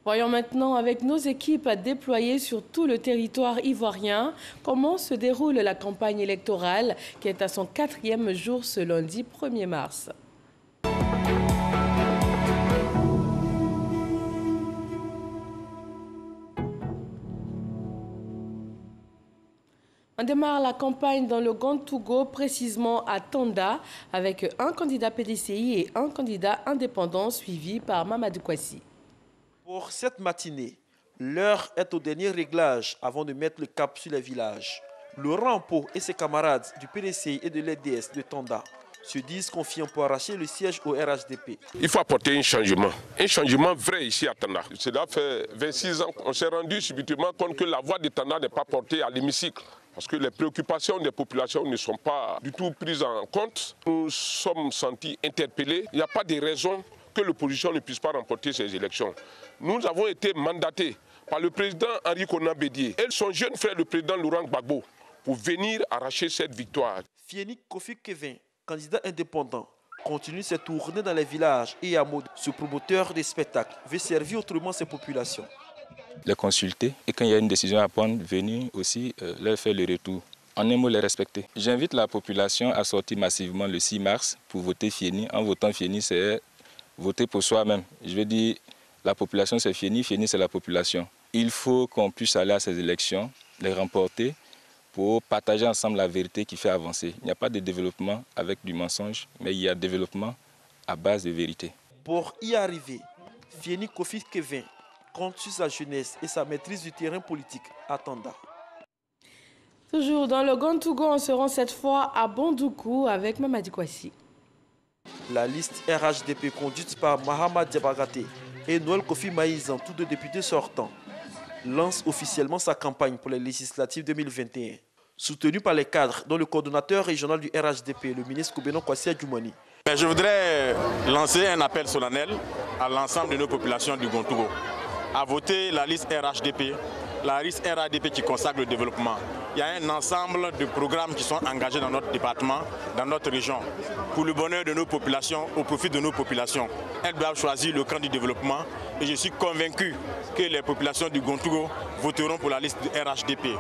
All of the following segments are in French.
Voyons maintenant avec nos équipes déployées sur tout le territoire ivoirien comment se déroule la campagne électorale qui est à son 4e jour ce lundi 1er mars. On démarre la campagne dans le Gantougo, précisément à Tanda, avec un candidat PDCI et un candidat indépendant suivi par Mamadou Kwasi. Pour cette matinée, l'heure est au dernier réglage avant de mettre le cap sur les villages. Laurent Pau et ses camarades du PDCI et de l'EDS de Tanda se disent confiants pour arracher le siège au RHDP. Il faut apporter un changement vrai ici à Tanda. Cela fait 26 ans qu'on s'est rendu subitement compte que la voix de Tanda n'est pas portée à l'hémicycle. Parce que les préoccupations des populations ne sont pas du tout prises en compte. Nous sommes sentis interpellés. Il n'y a pas de raison que l'opposition ne puisse pas remporter ces élections. Nous avons été mandatés par le président Henri Konan Bédié et son jeune frère, le président Laurent Gbagbo, pour venir arracher cette victoire. Fieni Kofi Kevin, candidat indépendant, continue ses tournées dans les villages et hameaux. Ce promoteur des spectacles veut servir autrement ses populations. Les consulter et quand il y a une décision à prendre, venir aussi leur faire le retour. En un mot, les respecter. J'invite la population à sortir massivement le 6 mars pour voter Fieni. En votant Fieni, c'est voter pour soi-même. Je veux dire, la population c'est Fieni, Fieni c'est la population. Il faut qu'on puisse aller à ces élections, les remporter pour partager ensemble la vérité qui fait avancer. Il n'y a pas de développement avec du mensonge, mais il y a développement à base de vérité. Pour y arriver, Fieni Kofi Kevin compte sur sa jeunesse et sa maîtrise du terrain politique à Tanda. Toujours dans le Gantougo, on se rend cette fois à Bondoukou avec Mamadou Kwasi. La liste RHDP conduite par Mahama Diabagate et Noël Kofi Maïzan, tous deux députés sortants, lance officiellement sa campagne pour les législatives 2021. Soutenu par les cadres, dont le coordonnateur régional du RHDP, le ministre Koubenon Kwasi Adjoumani. Je voudrais lancer un appel solennel à l'ensemble de nos populations du Gantougo à voter la liste RHDP, la liste RHDP qui consacre le développement. Il y a un ensemble de programmes qui sont engagés dans notre département, dans notre région, pour le bonheur de nos populations, au profit de nos populations. Elles doivent choisir le camp du développement et je suis convaincu que les populations du Gantougo voteront pour la liste du RHDP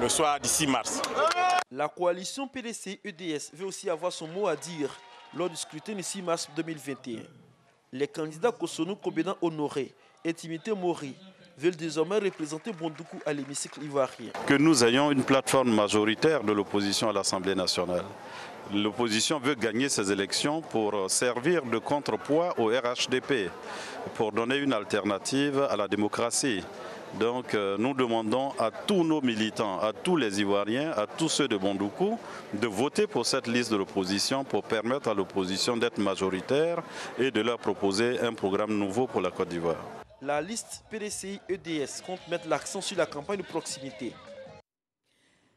le soir du 6 mars. La coalition PDCI-EDS veut aussi avoir son mot à dire lors du scrutin du 6 mars 2021. Les candidats Kosonou Kobenan Honoré et Timité Mori veulent désormais représenter Bondoukou à l'hémicycle ivoirien. Que nous ayons une plateforme majoritaire de l'opposition à l'Assemblée nationale. L'opposition veut gagner ces élections pour servir de contrepoids au RHDP, pour donner une alternative à la démocratie. Donc nous demandons à tous nos militants, à tous les Ivoiriens, à tous ceux de Bondoukou, de voter pour cette liste de l'opposition pour permettre à l'opposition d'être majoritaire et de leur proposer un programme nouveau pour la Côte d'Ivoire. La liste PDCI-EDS compte mettre l'accent sur la campagne de proximité.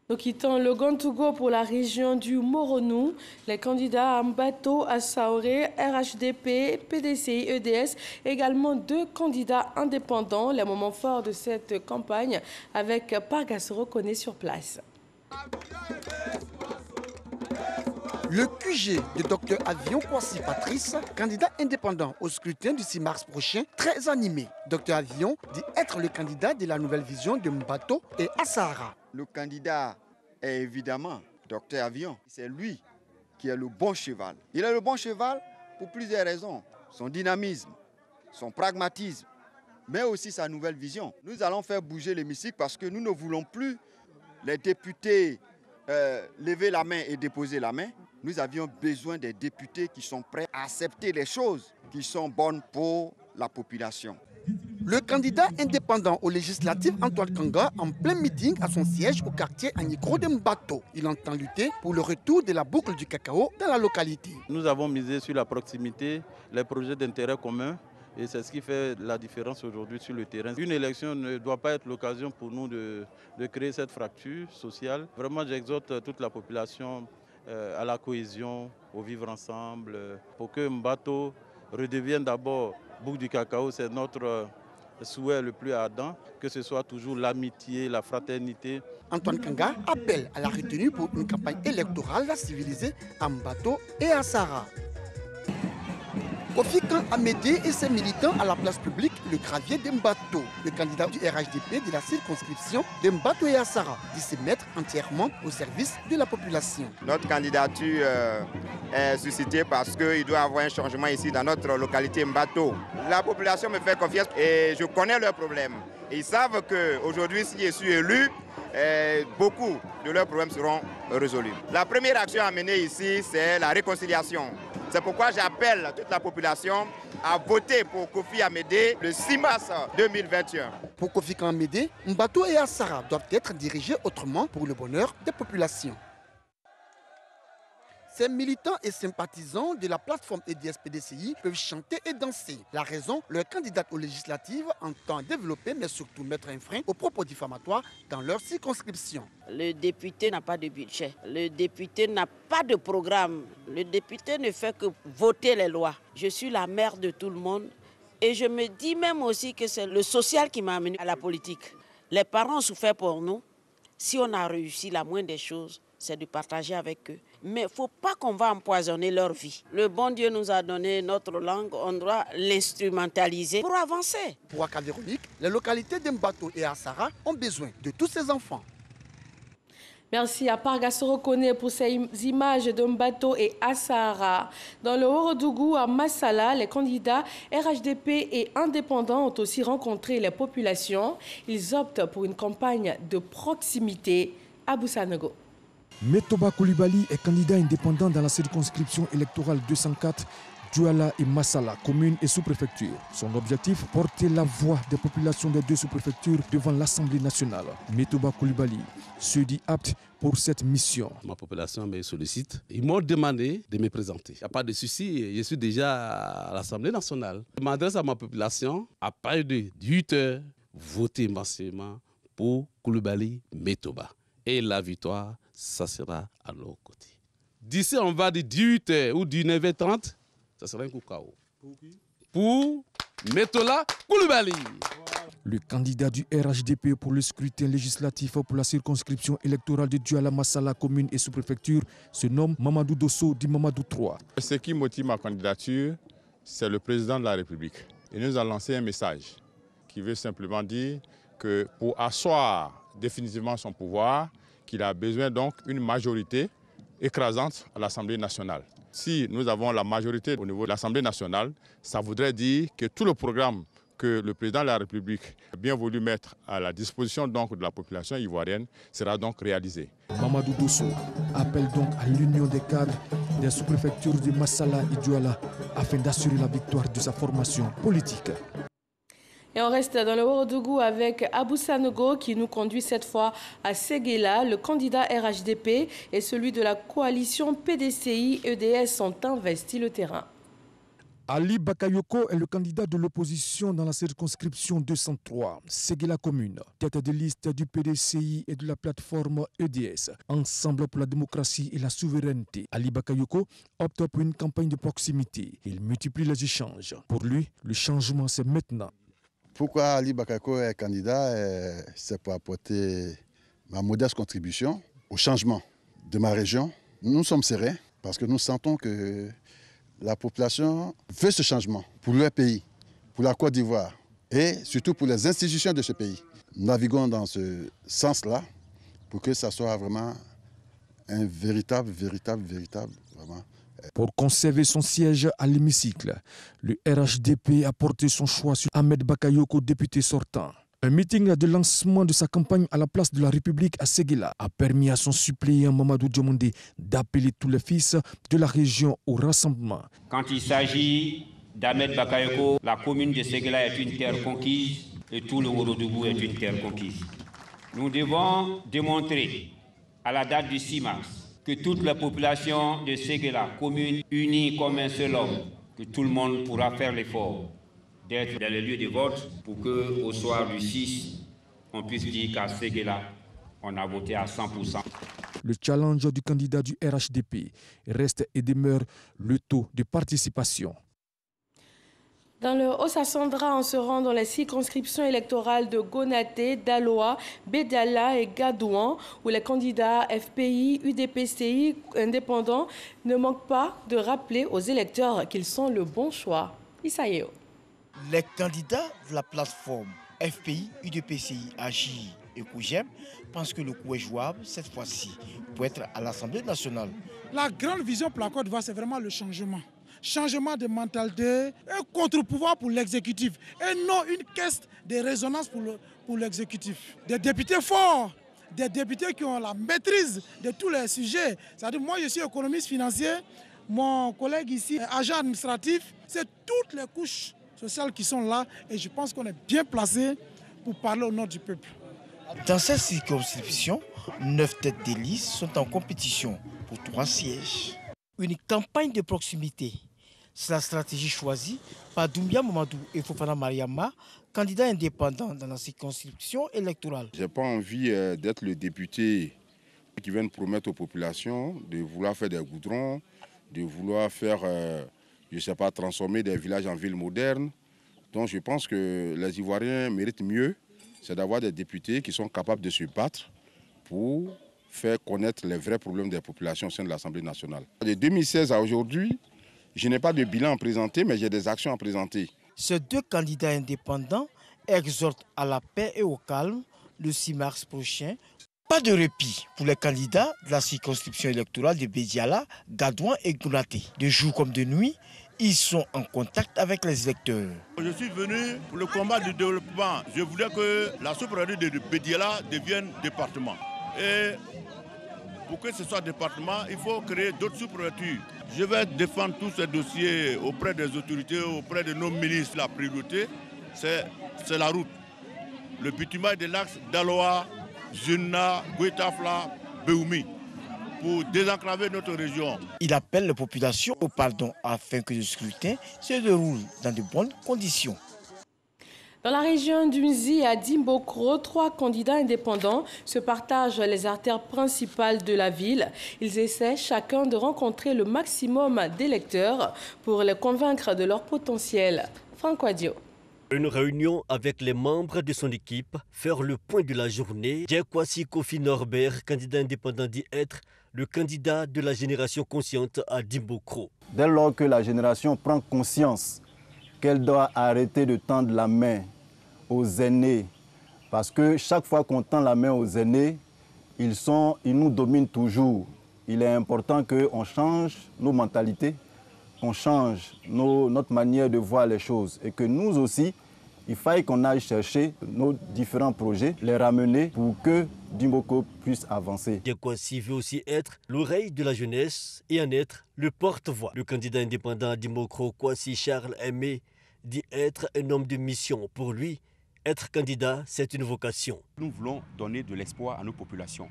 Nous quittons le Gantougo pour la région du Moronou. Les candidats Mbato, Assaoré, RHDP, PDCI, EDS, également 2 candidats indépendants. Les moments forts de cette campagne avec Pargassoro Koné sur place. Le QG de Dr Avion Kwasi Patrice, candidat indépendant au scrutin du 6 mars prochain, très animé. Dr Avion dit être le candidat de la nouvelle vision de Mbato et Assara. Le candidat est évidemment Dr Avion. C'est lui qui est le bon cheval. Il est le bon cheval pour plusieurs raisons. Son dynamisme, son pragmatisme, mais aussi sa nouvelle vision. Nous allons faire bouger l'hémicycle parce que nous ne voulons plus les députés lever la main et déposer la main. Nous avions besoin des députés qui sont prêts à accepter les choses qui sont bonnes pour la population. Le candidat indépendant aux législatives Antoine Kanga en plein meeting à son siège au quartier Anikro de Mbato. Il entend lutter pour le retour de la boucle du cacao dans la localité. Nous avons misé sur la proximité, les projets d'intérêt commun. Et c'est ce qui fait la différence aujourd'hui sur le terrain. Une élection ne doit pas être l'occasion pour nous de créer cette fracture sociale. Vraiment, j'exhorte toute la population à la cohésion, au vivre ensemble, pour que Mbato redevienne d'abord boucle du cacao. C'est notre souhait le plus ardent, que ce soit toujours l'amitié, la fraternité. Antoine Kanga appelle à la retenue pour une campagne électorale civilisée à Mbato et à Sarah. Kofikan Amédée et ses militants à la place publique, le gravier d'Mbato. Le candidat du RHDP de la circonscription d'Mbato et Assara dit se mettre entièrement au service de la population. Notre candidature est suscitée parce qu'il doit y avoir un changement ici dans notre localité Mbato. La population me fait confiance et je connais leurs problèmes. Ils savent qu'aujourd'hui, si je suis élu, beaucoup de leurs problèmes seront résolus. La première action à mener ici, c'est la réconciliation. C'est pourquoi j'appelle toute la population à voter pour Kofi Amédée le 6 mars 2021. Pour Kofi Amédée, Mbato et Assara doivent être dirigés autrement pour le bonheur des populations. Ces militants et sympathisants de la plateforme EDS-PDCI peuvent chanter et danser. La raison, leur candidate aux législatives entend développer, mais surtout mettre un frein aux propos diffamatoires dans leur circonscription. Le député n'a pas de budget, le député n'a pas de programme, le député ne fait que voter les lois. Je suis la mère de tout le monde et je me dis même aussi que c'est le social qui m'a amené à la politique. Les parents ont souffert pour nous. Si on a réussi, la moindre des choses, c'est de partager avec eux. Mais il ne faut pas qu'on va empoisonner leur vie. Le bon Dieu nous a donné notre langue, on doit l'instrumentaliser pour avancer. Pour Aka Véronique, les localités d'Mbato et Assara ont besoin de tous ces enfants. Merci à Parga se reconnaît pour ces images de Mbato et Assara. Dans le Horodougou à Massala, les candidats RHDP et indépendants ont aussi rencontré les populations. Ils optent pour une campagne de proximité à Boussanego. Metoba Koulibaly est candidat indépendant dans la circonscription électorale 204, Douala et Massala, commune et sous-préfecture. Son objectif, porter la voix des populations des deux sous-préfectures devant l'Assemblée nationale. Metoba Koulibaly se dit apte pour cette mission. Ma population me sollicite. Ils m'ont demandé de me présenter. Il n'y a pas de souci, je suis déjà à l'Assemblée nationale. Je m'adresse à ma population, à partir de 8 heures, voter massivement pour Koulibaly Metoba. Et la victoire, ça sera à nos côtés. D'ici, on va de 18h ou 19h30, ça sera un coup KO. Pour Metoba Koulibaly. Le candidat du RHDP pour le scrutin législatif pour la circonscription électorale de Douala Massala, commune et sous-préfecture, se nomme Mamadou Dosso dit Mamadou 3. Ce qui motive ma candidature, c'est le président de la République. Il nous a lancé un message qui veut simplement dire que pour asseoir définitivement son pouvoir, qu'il a besoin donc d'une majorité écrasante à l'Assemblée nationale. Si nous avons la majorité au niveau de l'Assemblée nationale, ça voudrait dire que tout le programme que le président de la République a bien voulu mettre à la disposition donc de la population ivoirienne sera donc réalisé. Mamadou Dosso appelle donc à l'union des cadres des sous-préfectures de Massala et Douala afin d'assurer la victoire de sa formation politique. Et on reste dans le Horodougou avec Abou Sanogo qui nous conduit cette fois à Séguéla. Le candidat RHDP et celui de la coalition PDCI-EDS ont investi le terrain. Ali Bakayoko est le candidat de l'opposition dans la circonscription 203, Séguéla commune, tête de liste du PDCI et de la plateforme EDS, Ensemble pour la démocratie et la souveraineté. Ali Bakayoko opte pour une campagne de proximité. Il multiplie les échanges. Pour lui, le changement c'est maintenant. Pourquoi Ali Bakayoko est candidat? C'est pour apporter ma modeste contribution au changement de ma région. Nous sommes sereins parce que nous sentons que la population veut ce changement pour leur pays, pour la Côte d'Ivoire et surtout pour les institutions de ce pays. Nous naviguons dans ce sens-là pour que ça soit vraiment un véritable, vraiment. Pour conserver son siège à l'hémicycle, le RHDP a porté son choix sur Ahmed Bakayoko, député sortant. Un meeting de lancement de sa campagne à la place de la République à Séguéla a permis à son suppléant Mamadou Diomondé d'appeler tous les fils de la région au rassemblement. Quand il s'agit d'Ahmed Bakayoko, la commune de Séguéla est une terre conquise et tout le Horodougou est une terre conquise. Nous devons démontrer à la date du 6 mars que toute la population de Séguéla, commune unie comme un seul homme, que tout le monde pourra faire l'effort d'être dans les lieux de vote pour qu'au soir du 6, on puisse dire qu'à Séguéla, on a voté à 100%. Le challenge du candidat du RHDP reste et demeure le taux de participation. Dans le Haut-Sassandra, on se rend dans les circonscriptions électorales de Gonaté, Daloa, Bédiala et Gadouan, où les candidats FPI, UDPCI, indépendants ne manquent pas de rappeler aux électeurs qu'ils sont le bon choix. Isaïo. Les candidats de la plateforme FPI, UDPCI, AGI et COGEM pensent que le coup est jouable cette fois-ci pour être à l'Assemblée nationale. La grande vision pour la Côte d'Ivoire, c'est vraiment le changement. Changement de mentalité, un contre-pouvoir pour l'exécutif et non une caisse de résonance pour l'exécutif. Des députés forts, des députés qui ont la maîtrise de tous les sujets. C'est-à-dire, moi je suis économiste financier, mon collègue ici, agent administratif, c'est toutes les couches sociales qui sont là et je pense qu'on est bien placé pour parler au nom du peuple. Dans cette circonscription, 9 têtes de liste sont en compétition pour 3 sièges. Une campagne de proximité. C'est la stratégie choisie par Doumbia Mamadou et Fofana Mariama, candidats indépendants dans la circonscription électorale. Je n'ai pas envie d'être le député qui vient promettre aux populations de vouloir faire des goudrons, de vouloir faire, je ne sais pas, transformer des villages en villes modernes. Donc je pense que les Ivoiriens méritent mieux, c'est d'avoir des députés qui sont capables de se battre pour faire connaître les vrais problèmes des populations au sein de l'Assemblée nationale. De 2016 à aujourd'hui, je n'ai pas de bilan à présenter, mais j'ai des actions à présenter. Ces 2 candidats indépendants exhortent à la paix et au calme le 6 mars prochain. Pas de répit pour les candidats de la circonscription électorale de Bédiala, Gadouan et Gonaté. De jour comme de nuit, ils sont en contact avec les électeurs. Je suis venu pour le combat du développement. Je voulais que la sous-préfecture de Bédiala devienne département. Et pour que ce soit département, il faut créer d'autres sous-préfectures. Je vais défendre tous ces dossiers auprès des autorités, auprès de nos ministres. La priorité, c'est la route. Le bitumage de l'axe Daloa, Zuna, Guetafla, Beoumi, pour désenclaver notre région. Il appelle les populations au pardon afin que le scrutin se déroule dans de bonnes conditions. Dans la région d'Unzi à Dimbokro, 3 candidats indépendants se partagent les artères principales de la ville. Ils essaient chacun de rencontrer le maximum d'électeurs pour les convaincre de leur potentiel. Franck Wadio. Une réunion avec les membres de son équipe, faire le point de la journée. Djekwasi Kofi Norbert, candidat indépendant, dit être le candidat de la génération consciente à Dimbokro. Dès lors que la génération prend conscience qu'elle doit arrêter de tendre la main aux aînés, parce que chaque fois qu'on tend la main aux aînés, ils nous dominent toujours. Il est important qu'on change nos mentalités, qu'on change notre manière de voir les choses et que nous aussi, il faille qu'on aille chercher nos différents projets, les ramener pour que Dimbokro puisse avancer. Djekwasi veut aussi être l'oreille de la jeunesse et en être le porte-voix. Le candidat indépendant à Dimbokro, Kwasi Charles Aimé, dit être un homme de mission. Pour lui, être candidat, c'est une vocation. Nous voulons donner de l'espoir à nos populations.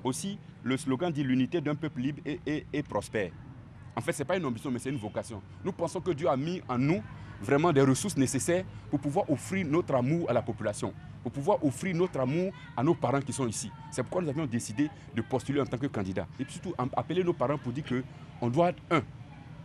Aussi, le slogan dit l'unité d'un peuple libre et prospère. En fait, ce n'est pas une ambition, mais c'est une vocation. Nous pensons que Dieu a mis en nous vraiment des ressources nécessaires pour pouvoir offrir notre amour à la population, pour pouvoir offrir notre amour à nos parents qui sont ici. C'est pourquoi nous avions décidé de postuler en tant que candidat. Et puis surtout, appeler nos parents pour dire qu'on doit être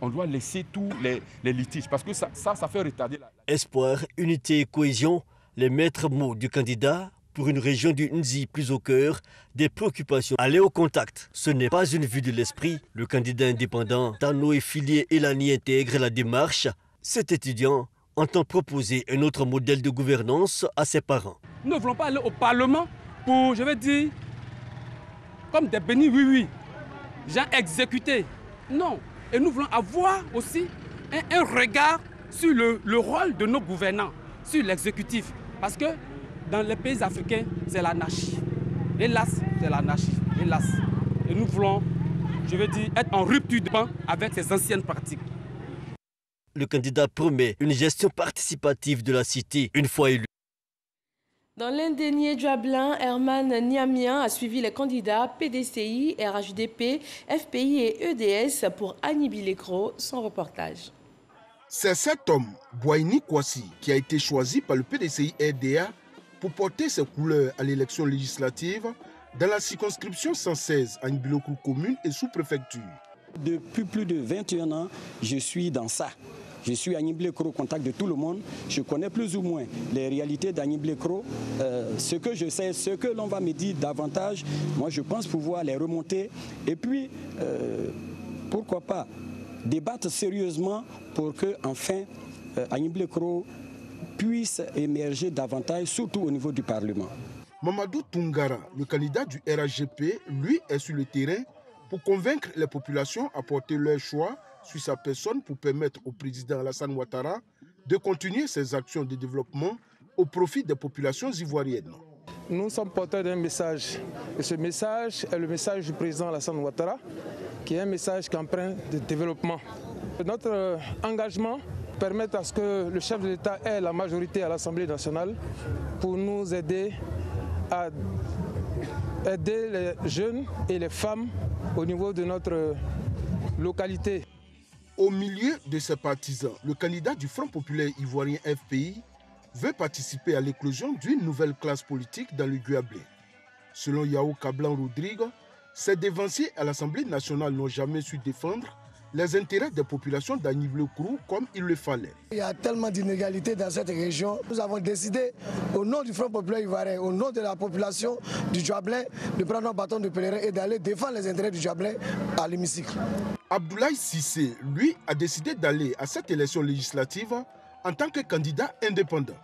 on doit laisser tous les litiges, parce que ça fait retarder la... Espoir, unité et cohésion, les maîtres mots du candidat pour une région du Nzi plus au cœur des préoccupations. Aller au contact, ce n'est pas une vue de l'esprit. Le candidat indépendant, Tano et Filier Elani intègre la démarche. Cet étudiant entend proposer un autre modèle de gouvernance à ses parents. Nous ne voulons pas aller au Parlement pour, je vais dire, comme des bénis oui-oui, gens exécutés. Non. Et nous voulons avoir aussi un regard sur le rôle de nos gouvernants, sur l'exécutif. Parce que dans les pays africains, c'est l'anarchie. Hélas, c'est l'anarchie. Hélas. Et nous voulons, je veux dire, être en rupture de banc avec ces anciennes pratiques. Le candidat promet une gestion participative de la cité une fois élu. Dans l'indénié Djablin, Herman Niamien a suivi les candidats PDCI, RHDP, FPI et EDS pour Annie Bilekro, son reportage. C'est cet homme, Boaini Kwasi, qui a été choisi par le PDCI-RDA pour porter ses couleurs à l'élection législative dans la circonscription 116 Annie Bilekro commune et sous-préfecture. Depuis plus de 21 ans, je suis dans ça. Je suis à Agniblé-Kro au contact de tout le monde. Je connais plus ou moins les réalités d'Agniblé-Kro. Ce que je sais, ce que l'on va me dire davantage, moi je pense pouvoir les remonter. Et puis, pourquoi pas débattre sérieusement pour que enfin Agniblé-Kro puisse émerger davantage, surtout au niveau du Parlement. Mamadou Tungara, le candidat du RHGP, lui est sur le terrain pour convaincre les populations à porter leur choix sur sa personne pour permettre au président Alassane Ouattara de continuer ses actions de développement au profit des populations ivoiriennes. Nous sommes porteurs d'un message. Et ce message est le message du président Alassane Ouattara, qui est un message empreint de développement. Notre engagement permet à ce que le chef de l'État ait la majorité à l'Assemblée nationale pour nous aider à aider les jeunes et les femmes au niveau de notre localité. Au milieu de ses partisans, le candidat du Front populaire ivoirien FPI veut participer à l'éclosion d'une nouvelle classe politique dans le Guablé. Selon Yao Kablan Rodrigue, ces dévanciers à l'Assemblée nationale n'ont jamais su défendre les intérêts des populations d'Agniblé-Kro comme il le fallait. Il y a tellement d'inégalités dans cette région. Nous avons décidé, au nom du Front populaire ivoirien, au nom de la population du Djuablin, de prendre un bâton de pèlerin et d'aller défendre les intérêts du Djuablin à l'hémicycle. Abdoulaye Cissé, lui, a décidé d'aller à cette élection législative en tant que candidat indépendant.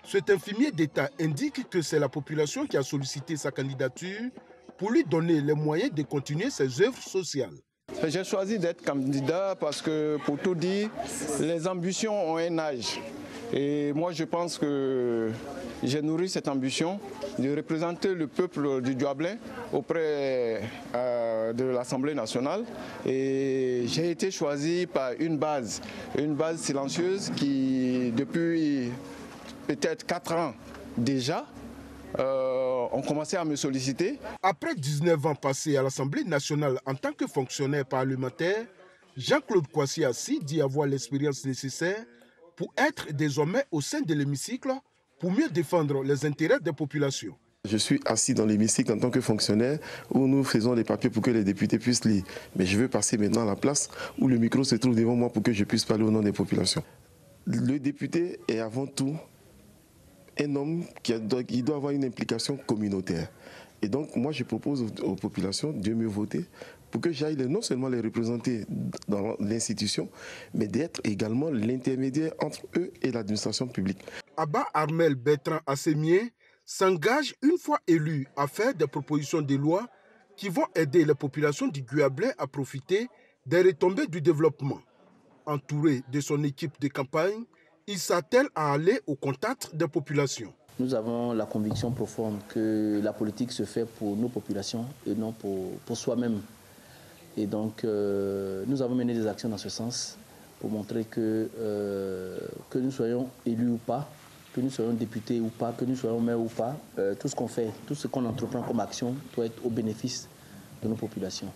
Cet infirmier d'État indique que c'est la population qui a sollicité sa candidature pour lui donner les moyens de continuer ses œuvres sociales. J'ai choisi d'être candidat parce que, pour tout dire, les ambitions ont un âge. Et moi, je pense que j'ai nourri cette ambition de représenter le peuple du Djuablin auprès de l'Assemblée nationale. Et j'ai été choisi par une base silencieuse qui, depuis peut-être 4 ans déjà, ont commencé à me solliciter. Après 19 ans passés à l'Assemblée nationale en tant que fonctionnaire parlementaire, Jean-Claude Kouassi Assi dit avoir l'expérience nécessaire pour être désormais au sein de l'hémicycle pour mieux défendre les intérêts des populations. Je suis assis dans l'hémicycle en tant que fonctionnaire où nous faisons les papiers pour que les députés puissent lire. Mais je veux passer maintenant à la place où le micro se trouve devant moi pour que je puisse parler au nom des populations. Le député est avant tout un homme qui doit avoir une implication communautaire. Et donc, moi, je propose aux populations de mieux voter pour que j'aille non seulement les représenter dans l'institution, mais d'être également l'intermédiaire entre eux et l'administration publique. Abba Armel Bertrand Assemier s'engage une fois élu à faire des propositions de loi qui vont aider les populations du Guablé à profiter des retombées du développement. Entouré de son équipe de campagne, il s'attelle à aller au contact des populations. Nous avons la conviction profonde que la politique se fait pour nos populations et non pour soi-même. Et donc, nous avons mené des actions dans ce sens pour montrer que nous soyons élus ou pas, que nous soyons députés ou pas, que nous soyons maires ou pas, tout ce qu'on fait, tout ce qu'on entreprend comme action doit être au bénéfice de nos populations.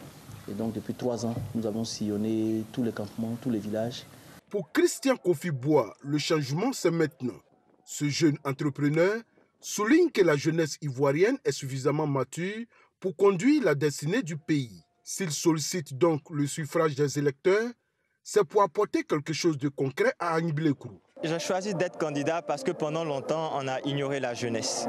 Et donc, depuis 3 ans, nous avons sillonné tous les campements, tous les villages. Pour Christian Kofi Bois, le changement, c'est maintenant. Ce jeune entrepreneur souligne que la jeunesse ivoirienne est suffisamment mature pour conduire la destinée du pays. S'il sollicite donc le suffrage des électeurs, c'est pour apporter quelque chose de concret à Agniblé-Kro. J'ai choisi d'être candidat parce que pendant longtemps, on a ignoré la jeunesse.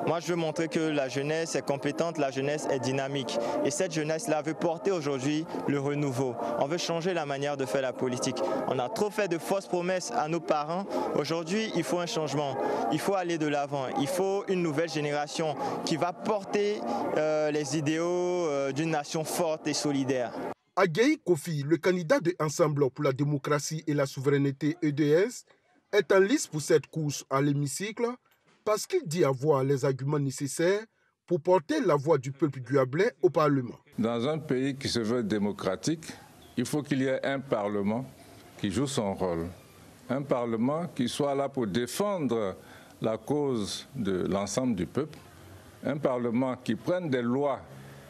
Moi, je veux montrer que la jeunesse est compétente, la jeunesse est dynamique. Et cette jeunesse-là veut porter aujourd'hui le renouveau. On veut changer la manière de faire la politique. On a trop fait de fausses promesses à nos parents. Aujourd'hui, il faut un changement. Il faut aller de l'avant. Il faut une nouvelle génération qui va porter les idéaux d'une nation forte et solidaire. Agaï Kofi, le candidat de Ensemble pour la démocratie et la souveraineté EDS, est en lice pour cette course à l'hémicycle parce qu'il dit avoir les arguments nécessaires pour porter la voix du peuple guablais au Parlement. Dans un pays qui se veut démocratique, il faut qu'il y ait un Parlement qui joue son rôle. Un Parlement qui soit là pour défendre la cause de l'ensemble du peuple. Un Parlement qui prenne des lois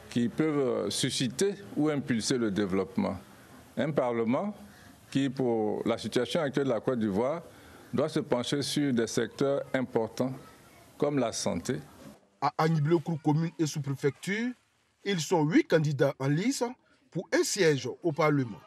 qui peuvent susciter ou impulser le développement. Un Parlement qui, pour la situation actuelle de la Côte d'Ivoire, doit se pencher sur des secteurs importants comme la santé. À Agniblé-Kro commune et sous-préfecture, ils sont 8 candidats en lice pour un siège au Parlement.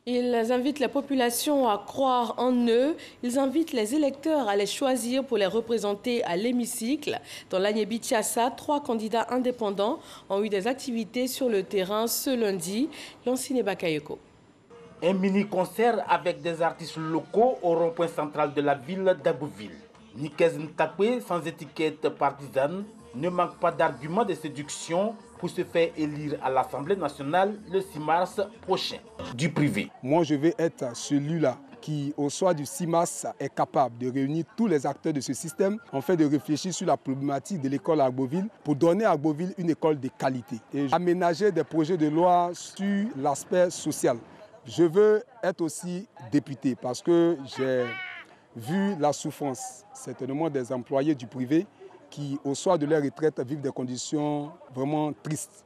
Ils invitent la population à croire en eux. Ils invitent les électeurs à les choisir pour les représenter à l'hémicycle. Dans l'Agné-Bichiassa, 3 candidats indépendants ont eu des activités sur le terrain ce lundi. Lancine Bakayoko. Un mini-concert avec des artistes locaux au rond-point central de la ville d'Agouville. Nikez Ntakwe, sans étiquette partisane, ne manque pas d'arguments de séduction pour se faire élire à l'Assemblée nationale le 6 mars prochain, du privé. Moi, je vais être celui-là qui, au soir du 6 mars, est capable de réunir tous les acteurs de ce système, en fait de réfléchir sur la problématique de l'école à Agboville pour donner à Agboville une école de qualité et aménager des projets de loi sur l'aspect social. Je veux être aussi député parce que j'ai vu la souffrance, certainement des employés du privé, qui, au soir de leur retraite, vivent des conditions vraiment tristes.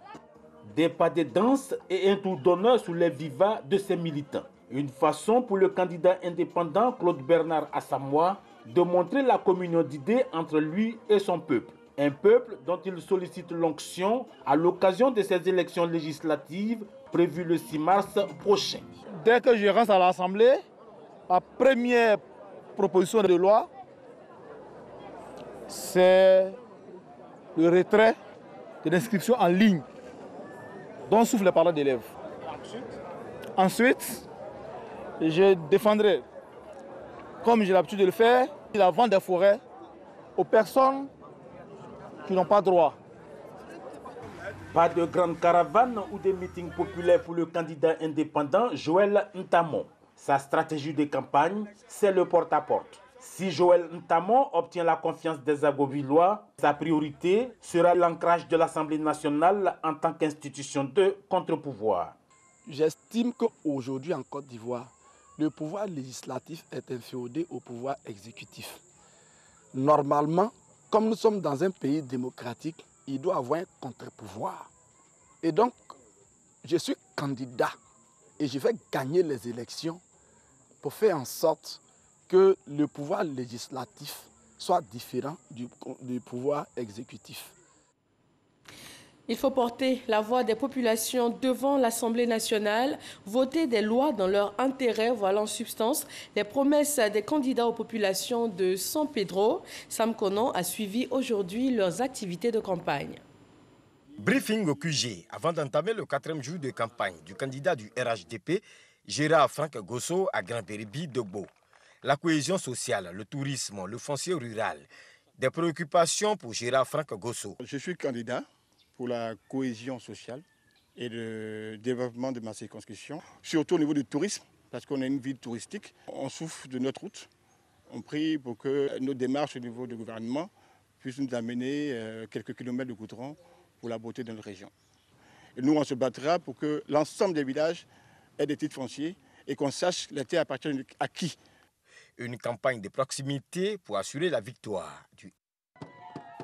Des pas de danse et un tour d'honneur sous les vivas de ces militants. Une façon pour le candidat indépendant Claude Bernard Assamoah de montrer la communion d'idées entre lui et son peuple. Un peuple dont il sollicite l'onction à l'occasion de ces élections législatives prévues le 6 mars prochain. Dès que je rentre à l'Assemblée, la première proposition de loi, c'est le retrait de l'inscription en ligne dont souffrent les parents d'élèves. Ensuite, je défendrai, comme j'ai l'habitude de le faire, la vente des forêts aux personnes qui n'ont pas droit. Pas de grande caravane ou de meetings populaires pour le candidat indépendant Joël Ntamon. Sa stratégie de campagne, c'est le porte-à-porte. Si Joël Ntamon obtient la confiance des Agovillois, sa priorité sera l'ancrage de l'Assemblée nationale en tant qu'institution de contre-pouvoir. J'estime qu'aujourd'hui en Côte d'Ivoire, le pouvoir législatif est inféodé au pouvoir exécutif. Normalement, comme nous sommes dans un pays démocratique, il doit avoir un contre-pouvoir. Et donc, je suis candidat et je vais gagner les élections pour faire en sorte que le pouvoir législatif soit différent du pouvoir exécutif. Il faut porter la voix des populations devant l'Assemblée nationale, voter des lois dans leur intérêt, voilà en substance les promesses des candidats aux populations de San Pedro. Sam Konan a suivi aujourd'hui leurs activités de campagne. Briefing au QG avant d'entamer le 4e jour de campagne du candidat du RHDP, Gérard Franck Gosso à Grand-Béribi de Beau. La cohésion sociale, le tourisme, le foncier rural, des préoccupations pour Gérard Franck Gosso. Je suis candidat pour la cohésion sociale et le développement de ma circonscription, surtout au niveau du tourisme, parce qu'on a une ville touristique. On souffre de notre route. On prie pour que nos démarches au niveau du gouvernement puissent nous amener quelques kilomètres de goudron pour la beauté de notre région. Et nous, on se battra pour que l'ensemble des villages aient des titres fonciers et qu'on sache les terres appartiennent à qui. Une campagne de proximité pour assurer la victoire du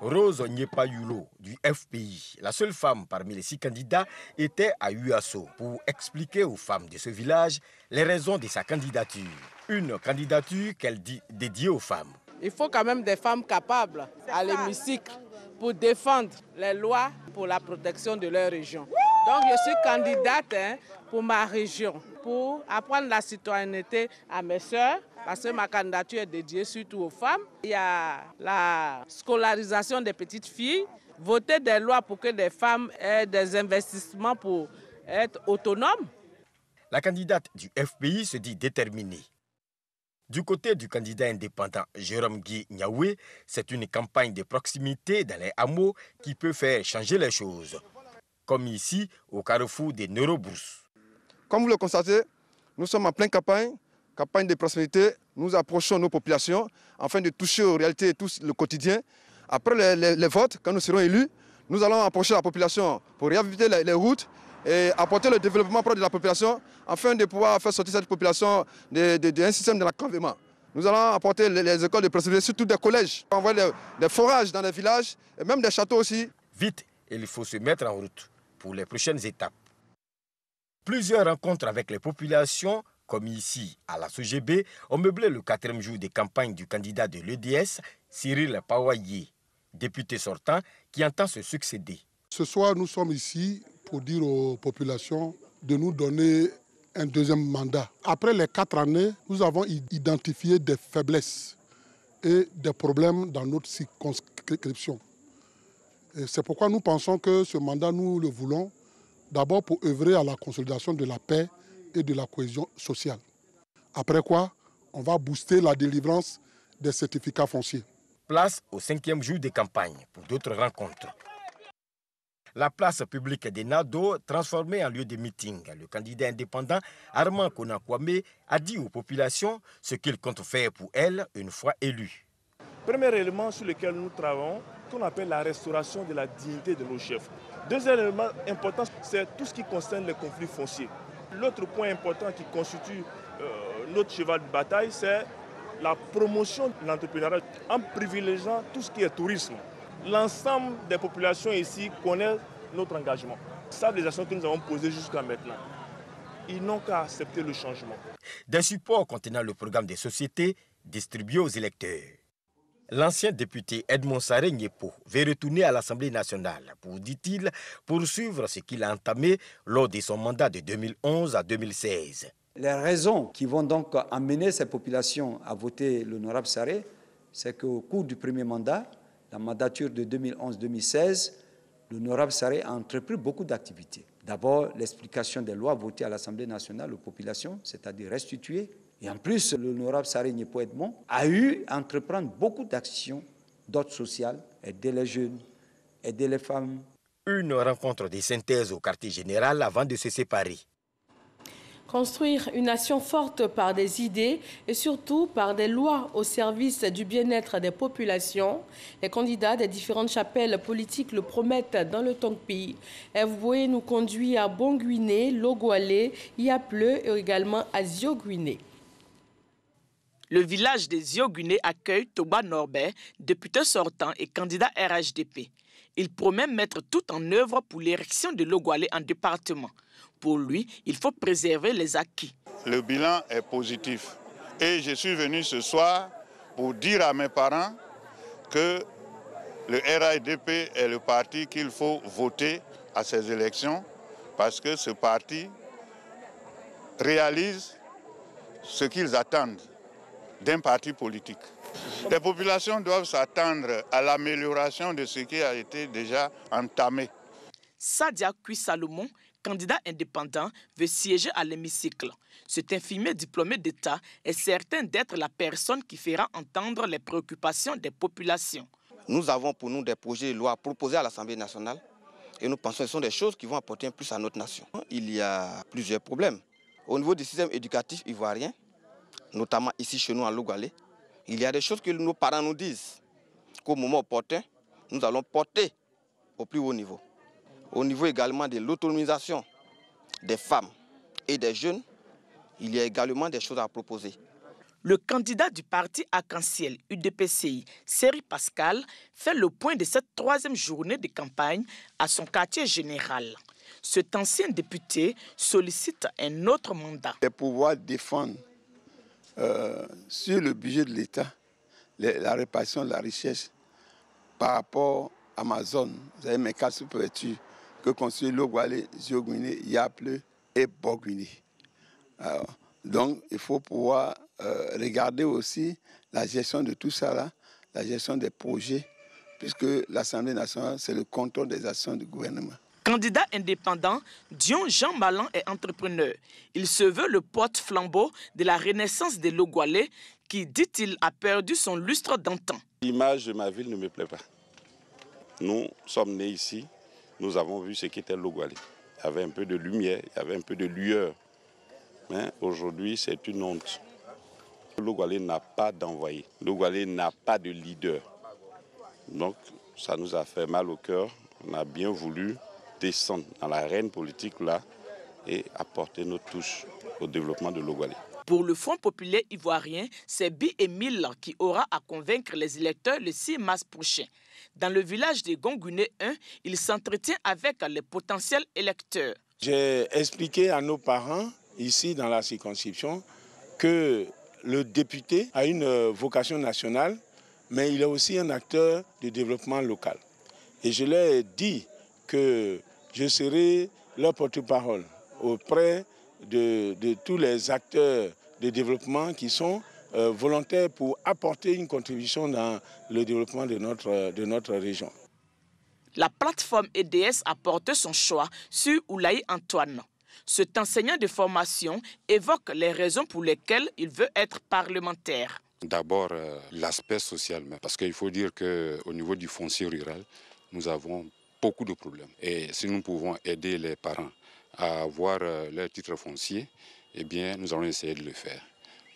Rose Nyepayulo du FPI, la seule femme parmi les 6 candidats, était à Uasso pour expliquer aux femmes de ce village les raisons de sa candidature. Une candidature qu'elle dit dédiée aux femmes. Il faut quand même des femmes capables à l'hémicycle pour défendre les lois pour la protection de leur région. Donc je suis candidate pour ma région, pour apprendre la citoyenneté à mes sœurs, parce que ma candidature est dédiée surtout aux femmes. Il y a la scolarisation des petites filles, voter des lois pour que les femmes aient des investissements pour être autonomes. La candidate du FPI se dit déterminée. Du côté du candidat indépendant Jérôme Guy Niaoué, c'est une campagne de proximité dans les hameaux qui peut faire changer les choses. Comme ici, au carrefour des Neurobrousses. Comme vous le constatez, nous sommes en pleine campagne de proximité. Nous approchons nos populations afin de toucher aux réalités et tous le quotidien. Après les votes, quand nous serons élus, nous allons approcher la population pour réhabiliter les routes et apporter le développement propre de la population afin de pouvoir faire sortir cette population d'un système de l'enclavement. Nous allons apporter les écoles de proximité, surtout des collèges, envoyer des forages dans les villages et même des châteaux aussi. Vite, il faut se mettre en route pour les prochaines étapes. Plusieurs rencontres avec les populations, comme ici à la SOGB, ont meublé le 4e jour de campagne du candidat de l'EDS, Cyril Pawaye, député sortant qui entend se succéder. Ce soir, nous sommes ici pour dire aux populations de nous donner un deuxième mandat. Après les 4 années, nous avons identifié des faiblesses et des problèmes dans notre circonscription. C'est pourquoi nous pensons que ce mandat, nous le voulons d'abord pour œuvrer à la consolidation de la paix et de la cohésion sociale. Après quoi, on va booster la délivrance des certificats fonciers. Place au 5e jour de campagne pour d'autres rencontres. La place publique des Nado, transformée en lieu de meeting. Le candidat indépendant Armand Konan Kwame a dit aux populations ce qu'il compte faire pour elles une fois élu. Premier élément sur lequel nous travaillons, qu'on appelle la restauration de la dignité de nos chefs. Deuxième élément important, c'est tout ce qui concerne les conflits fonciers. L'autre point important qui constitue notre cheval de bataille, c'est la promotion de l'entrepreneuriat en privilégiant tout ce qui est tourisme. L'ensemble des populations ici connaissent notre engagement. Ils savent les actions que nous avons posées jusqu'à maintenant. Ils n'ont qu'à accepter le changement. Des supports contenant le programme des sociétés distribués aux électeurs. L'ancien député Edmond Saré Nyepo veut retourner à l'Assemblée nationale pour, dit-il, poursuivre ce qu'il a entamé lors de son mandat de 2011 à 2016. Les raisons qui vont donc amener ces populations à voter l'honorable Saré, c'est qu'au cours du premier mandat, la mandature de 2011-2016, l'honorable Saré a entrepris beaucoup d'activités. D'abord, l'explication des lois votées à l'Assemblée nationale aux populations, c'est-à-dire restituées. Et en plus, l'honorable Saré Nyepo Edmond a eu à entreprendre beaucoup d'actions d'ordre social, aider les jeunes, aider les femmes. Une rencontre de synthèse au quartier général avant de se séparer. Construire une nation forte par des idées et surtout par des lois au service du bien-être des populations. Les candidats des différentes chapelles politiques le promettent dans le Tongpi. Evboué nous conduit à Bonguiné, Logoualé, Yapleu et également à Zioguiné. Le village de Zioguiné accueille Toba Norbert, député sortant et candidat RHDP. Il promet mettre tout en œuvre pour l'érection de Logoualé en département. Pour lui, il faut préserver les acquis. Le bilan est positif. Et je suis venu ce soir pour dire à mes parents que le RHDP est le parti qu'il faut voter à ces élections parce que ce parti réalise ce qu'ils attendent d'un parti politique. Les populations doivent s'attendre à l'amélioration de ce qui a été déjà entamé. Sadia Kui Salomon, candidat indépendant, veut siéger à l'hémicycle. Cet infirmier diplômé d'État est certain d'être la personne qui fera entendre les préoccupations des populations. Nous avons pour nous des projets de loi proposés à l'Assemblée nationale et nous pensons que ce sont des choses qui vont apporter un plus à notre nation. Il y a plusieurs problèmes. Au niveau du système éducatif ivoirien, notamment ici chez nous à Logoualé, il y a des choses que nos parents nous disent qu'au moment opportun, nous allons porter au plus haut niveau. Au niveau également de l'autonomisation des femmes et des jeunes, il y a également des choses à proposer. Le candidat du parti Arc-en-Ciel UDPCI, Seri Pascal, fait le point de cette 3e journée de campagne à son quartier général. Cet ancien député sollicite un autre mandat. De pouvoir défendre sur le budget de l'État la répartition de la richesse par rapport à ma zone. Vous avez mes 4 sous-préfectures que construisent Logoualé, Zioguiné, Yapleu et Bonguiné. Donc il faut pouvoir regarder aussi la gestion de tout ça là, la gestion des projets, puisque l'Assemblée nationale, c'est le contrôle des actions du gouvernement. Candidat indépendant, Dion Jean Malan est entrepreneur. Il se veut le porte-flambeau de la renaissance de Logoualé qui, dit-il, a perdu son lustre d'antan. L'image de ma ville ne me plaît pas. Nous sommes nés ici, nous avons vu ce qu'était Logoualé. Il y avait un peu de lumière, il y avait un peu de lueur. Mais aujourd'hui, c'est une honte. Logoualé n'a pas d'envoyé. Logoualé n'a pas de leader. Donc, ça nous a fait mal au cœur. On a bien voulu descendre dans l'arène politique là et apporter notre touche au développement de Logoualé. Pour le Front populaire ivoirien, c'est Bi Emile qui aura à convaincre les électeurs le 6 mars prochain. Dans le village de Gonguiné 1, il s'entretient avec les potentiels électeurs. J'ai expliqué à nos parents, ici dans la circonscription, que le député a une vocation nationale, mais il est aussi un acteur de développement local. Et je leur ai dit que je serai leur porte-parole auprès de tous les acteurs de développement qui sont volontaires pour apporter une contribution dans le développement de notre région. La plateforme EDS a porté son choix sur Oulaye Antoine. Cet enseignant de formation évoque les raisons pour lesquelles il veut être parlementaire. D'abord, l'aspect social, parce qu'il faut dire qu'au niveau du foncier rural, nous avons beaucoup de problèmes. Et si nous pouvons aider les parents à avoir leur titre foncier, eh bien, nous allons essayer de le faire.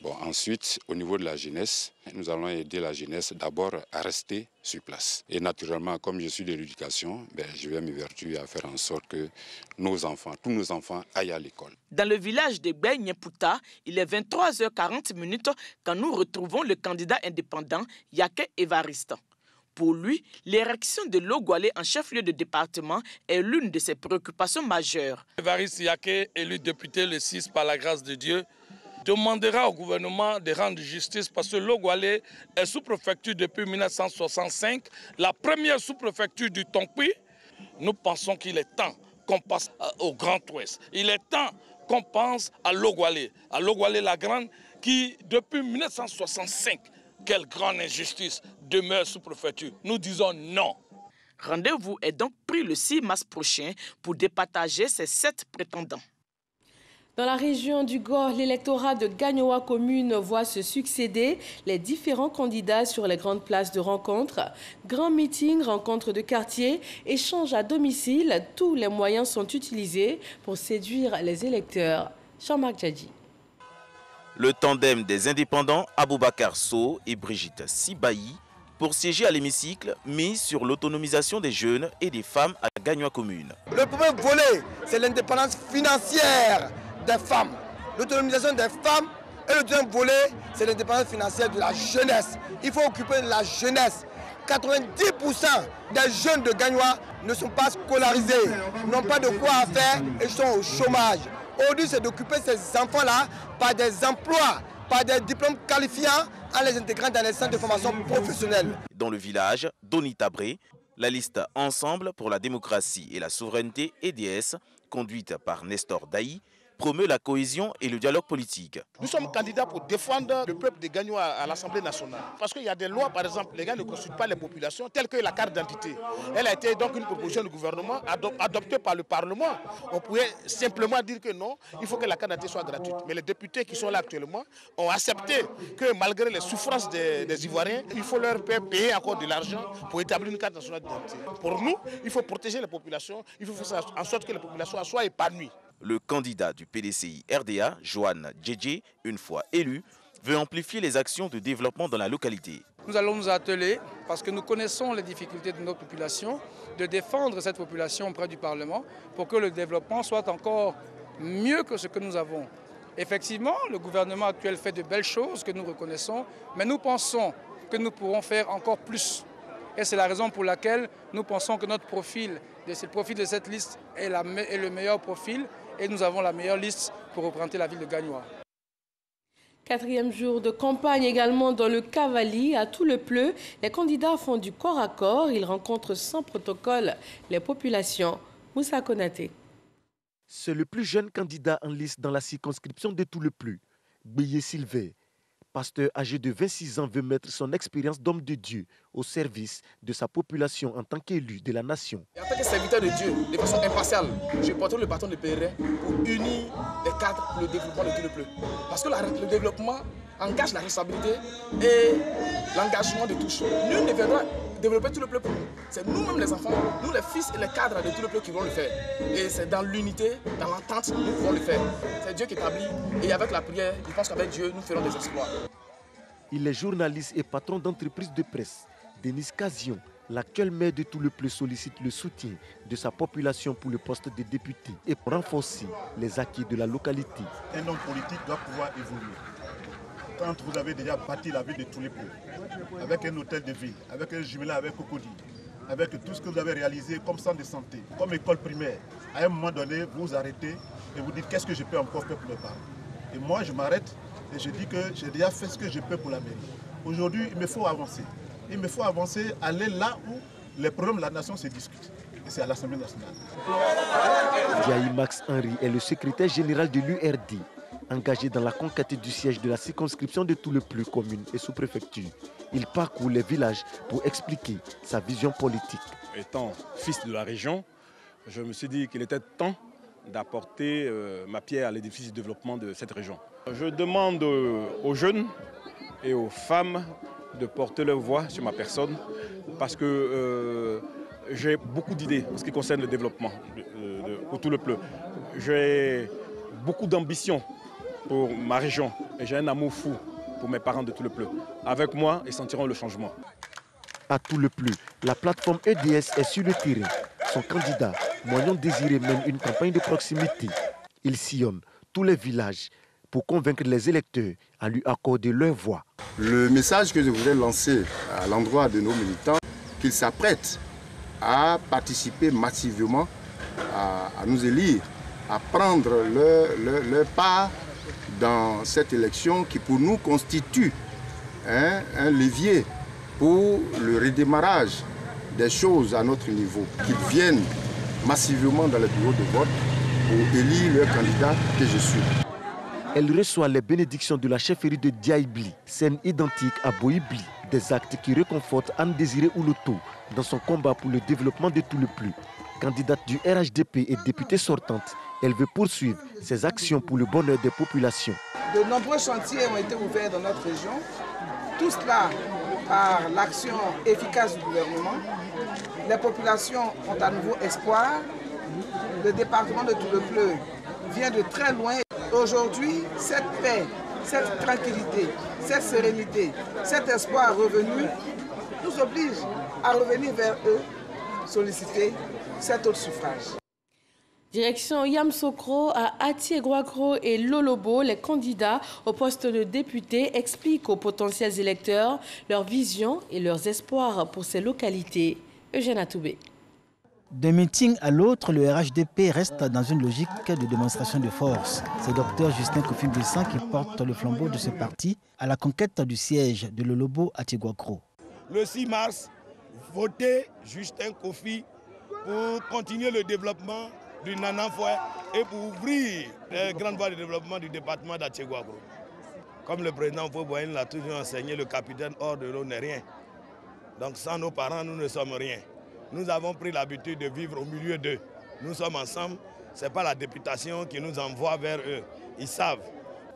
Bon, ensuite, au niveau de la jeunesse, nous allons aider la jeunesse d'abord à rester sur place. Et naturellement, comme je suis de l'éducation, je vais m'évertuer à faire en sorte que nos enfants, tous nos enfants aillent à l'école. Dans le village de Gbei-Nyepouta, il est 23h40 quand nous retrouvons le candidat indépendant Yake Evariste. Pour lui, l'érection de Logwalé en chef-lieu de département est l'une de ses préoccupations majeures. Evariste Yake, élu député le 6 par la grâce de Dieu, demandera au gouvernement de rendre justice parce que Logwalé est sous-préfecture depuis 1965, la première sous-préfecture du Tonkpi. Nous pensons qu'il est temps qu'on passe au Grand Ouest. Il est temps qu'on pense à Logwalé la Grande qui, depuis 1965, quelle grande injustice, demeure sous-préfecture. Nous disons non. Rendez-vous est donc pris le 6 mars prochain pour départager ces 7 prétendants. Dans la région du Gor, l'électorat de Gagnoa commune voit se succéder les différents candidats sur les grandes places de rencontres. Grands meetings, rencontres de quartier, échanges à domicile, tous les moyens sont utilisés pour séduire les électeurs. Jean-Marc Djadji. Le tandem des indépendants Aboubakar Sow et Brigitte Sibaï pour siéger à l'hémicycle mise sur l'autonomisation des jeunes et des femmes à Gagnoa commune. Le premier volet, c'est l'indépendance financière des femmes, l'autonomisation des femmes, et le deuxième volet, c'est l'indépendance financière de la jeunesse. Il faut occuper la jeunesse. 90% des jeunes de Gagnoa ne sont pas scolarisés, n'ont pas de quoi faire et sont au chômage. Aujourd'hui, c'est d'occuper ces enfants-là par des emplois, par des diplômes qualifiants en les intégrant dans les centres de formation professionnelle. Dans le village d'Onitabré, la liste Ensemble pour la démocratie et la souveraineté EDS, conduite par Nestor Daï, promeut la cohésion et le dialogue politique. Nous sommes candidats pour défendre le peuple de Gagnoa à l'Assemblée nationale. Parce qu'il y a des lois, par exemple, les gens ne consultent pas les populations, telles que la carte d'identité. Elle a été donc une proposition du gouvernement adoptée par le Parlement. On pouvait simplement dire que non, il faut que la carte d'identité soit gratuite. Mais les députés qui sont là actuellement ont accepté que malgré les souffrances des Ivoiriens, il faut leur payer encore de l'argent pour établir une carte nationale d'identité. Pour nous, il faut protéger les populations, il faut faire en sorte que les populations soient épanouies. Le candidat du PDCI RDA, Joanne Djedje, une fois élu, veut amplifier les actions de développement dans la localité. Nous allons nous atteler, parce que nous connaissons les difficultés de notre population, de défendre cette population auprès du Parlement pour que le développement soit encore mieux que ce que nous avons. Effectivement, le gouvernement actuel fait de belles choses que nous reconnaissons, mais nous pensons que nous pourrons faire encore plus. Et c'est la raison pour laquelle nous pensons que notre profil, le profil de cette liste est le meilleur profil. Et nous avons la meilleure liste pour représenter la ville de Gagnoa. 4e jour de campagne également dans le Cavali, à tout le pleu. Les candidats font du corps à corps. Ils rencontrent sans protocole les populations. Moussa Konaté. C'est le plus jeune candidat en liste dans la circonscription de tout le pleu. Gbeye Sylvain, pasteur âgé de 26 ans, veut mettre son expérience d'homme de Dieu au service de sa population en tant qu'élu de la nation. En tant que serviteur de Dieu, de façon impartiale, je porte le bâton de pèlerin pour unir les cadres pour le développement de tout le pleu. Parce que le développement engage la responsabilité et l'engagement de tous. Nul ne viendra développer tout le pleu pour nous. C'est nous-mêmes les enfants, nous les fils et les cadres de tout le pleu qui vont le faire. Et c'est dans l'unité, dans l'entente, nous pouvons le faire. C'est Dieu qui établit et avec la prière, je pense qu'avec Dieu, nous ferons des exploits. Il est journaliste et patron d'entreprise de presse. Denis Cazion, l'actuel maire de tout le pleu, sollicite le soutien de sa population pour le poste de député et pour renforcer les acquis de la localité. Un homme politique doit pouvoir évoluer. Quand vous avez déjà bâti la ville de tous les pleux, avec un hôtel de ville, avec un jumelé avec Cocody, avec tout ce que vous avez réalisé comme centre de santé, comme école primaire, à un moment donné, vous vous arrêtez et vous dites qu'est-ce que je peux encore faire pour mes parents. Et moi, je m'arrête et je dis que j'ai déjà fait ce que je peux pour la mairie. Aujourd'hui, il me faut avancer. Il me faut avancer, aller là où les problèmes de la nation se discutent. Et c'est à l'Assemblée nationale. Diaye Max Henry est le secrétaire général de l'URD, engagé dans la conquête du siège de la circonscription de Touleplu, commune et sous-préfecture. Il parcourt les villages pour expliquer sa vision politique. Étant fils de la région, je me suis dit qu'il était temps d'apporter ma pierre à l'édifice du développement de cette région. Je demande aux jeunes et aux femmes de porter leur voix sur ma personne parce que j'ai beaucoup d'idées en ce qui concerne le développement pour Touleplu. J'ai beaucoup d'ambition pour ma région et j'ai un amour fou pour mes parents de Touleplu. Avec moi, ils sentiront le changement. À Touleplu, la plateforme EDS est sur le terrain. Son candidat, Moignon Désiré, mène une campagne de proximité. Il sillonne tous les villages pour convaincre les électeurs à lui accorder leur voix. Le message que je voudrais lancer à l'endroit de nos militants, qu'ils s'apprêtent à participer massivement, à nous élire, à prendre leur part dans cette élection qui pour nous constitue un levier pour le redémarrage des choses à notre niveau, qu'ils viennent massivement dans les bureaux de vote pour élire le candidat que je suis. Elle reçoit les bénédictions de la chefferie de Diaye-Bli, scène identique à Boïbli, des actes qui réconfortent Anne Désiré Ouloto dans son combat pour le développement de Touleplu. Candidate du RHDP et députée sortante, elle veut poursuivre ses actions pour le bonheur des populations. De nombreux chantiers ont été ouverts dans notre région, tout cela par l'action efficace du gouvernement. Les populations ont à nouveau espoir. Le département de Touleplu vient de très loin. Aujourd'hui, cette paix, cette tranquillité, cette sérénité, cet espoir revenu nous oblige à revenir vers eux, solliciter cet autre suffrage. Direction Yamsokro, à Atiéguakro et Lolobo, les candidats au poste de député expliquent aux potentiels électeurs leurs visions et leurs espoirs pour ces localités. Eugène Atoubé. D'un meeting à l'autre, le RHDP reste dans une logique de démonstration de force. C'est Dr Justin Kofi Bessan qui porte le flambeau de ce parti à la conquête du siège de Lolobo à Atiéguakro. Le 6 mars, votez Justin Kofi pour continuer le développement du Nananfoué et pour ouvrir les grandes voies de développement du département d'Atiéguakro. Comme le président Fouboyne l'a toujours enseigné, le capitaine hors de l'eau n'est rien. Donc sans nos parents, nous ne sommes rien. Nous avons pris l'habitude de vivre au milieu d'eux. Nous sommes ensemble, ce n'est pas la députation qui nous envoie vers eux. Ils savent.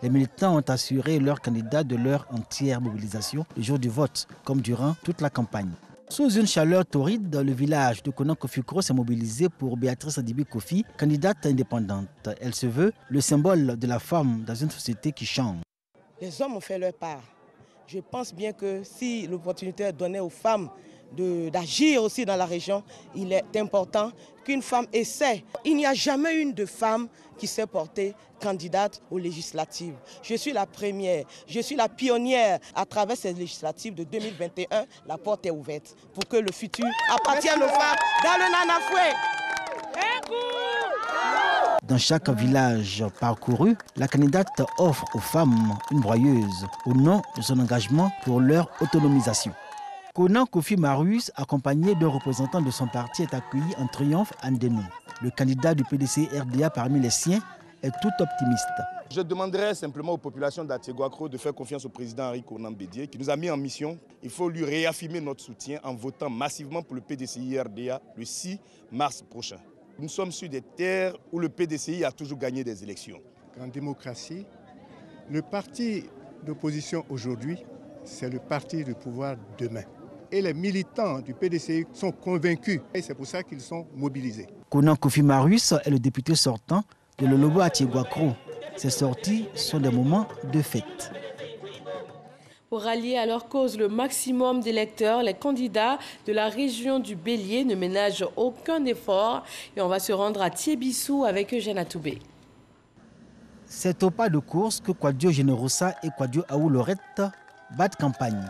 Les militants ont assuré leurs candidats de leur entière mobilisation le jour du vote, comme durant toute la campagne. Sous une chaleur torride, le village de Konan-Kofikro s'est mobilisé pour Béatrice Adibi Kofi, candidate indépendante. Elle se veut le symbole de la femme dans une société qui change. Les hommes ont fait leur part. Je pense bien que si l'opportunité est donnée aux femmes d'agir aussi dans la région, il est important qu'une femme essaie. Il n'y a jamais une de femme qui s'est portée candidate aux législatives. Je suis la première, je suis la pionnière. À travers ces législatives de 2021, la porte est ouverte pour que le futur appartienne aux femmes dans le Nananfoué. Dans chaque village parcouru, la candidate offre aux femmes une broyeuse au nom de son engagement pour leur autonomisation. Konan Kofi Marius, accompagné d'un représentant de son parti, est accueilli en triomphe à Ndenou. Le candidat du PDC RDA parmi les siens est tout optimiste. Je demanderais simplement aux populations d'Atiéguakro de faire confiance au président Henri Konan Bédié qui nous a mis en mission. Il faut lui réaffirmer notre soutien en votant massivement pour le PDCI RDA le 6 mars prochain. Nous sommes sur des terres où le PDCI a toujours gagné des élections. En démocratie, le parti d'opposition aujourd'hui, c'est le parti du pouvoir demain. Et les militants du PDCI sont convaincus et c'est pour ça qu'ils sont mobilisés. Konan Kofi Marius est le député sortant de Lolobo à Atiéguakro. Ces sorties sont des moments de fête. Pour rallier à leur cause le maximum d'électeurs, les candidats de la région du Bélier ne ménagent aucun effort. Et on va se rendre à Thiébissou avec Eugène Atoubé. C'est au pas de course que Kwadio Generosa et Kwadio Aoulorette battent campagne.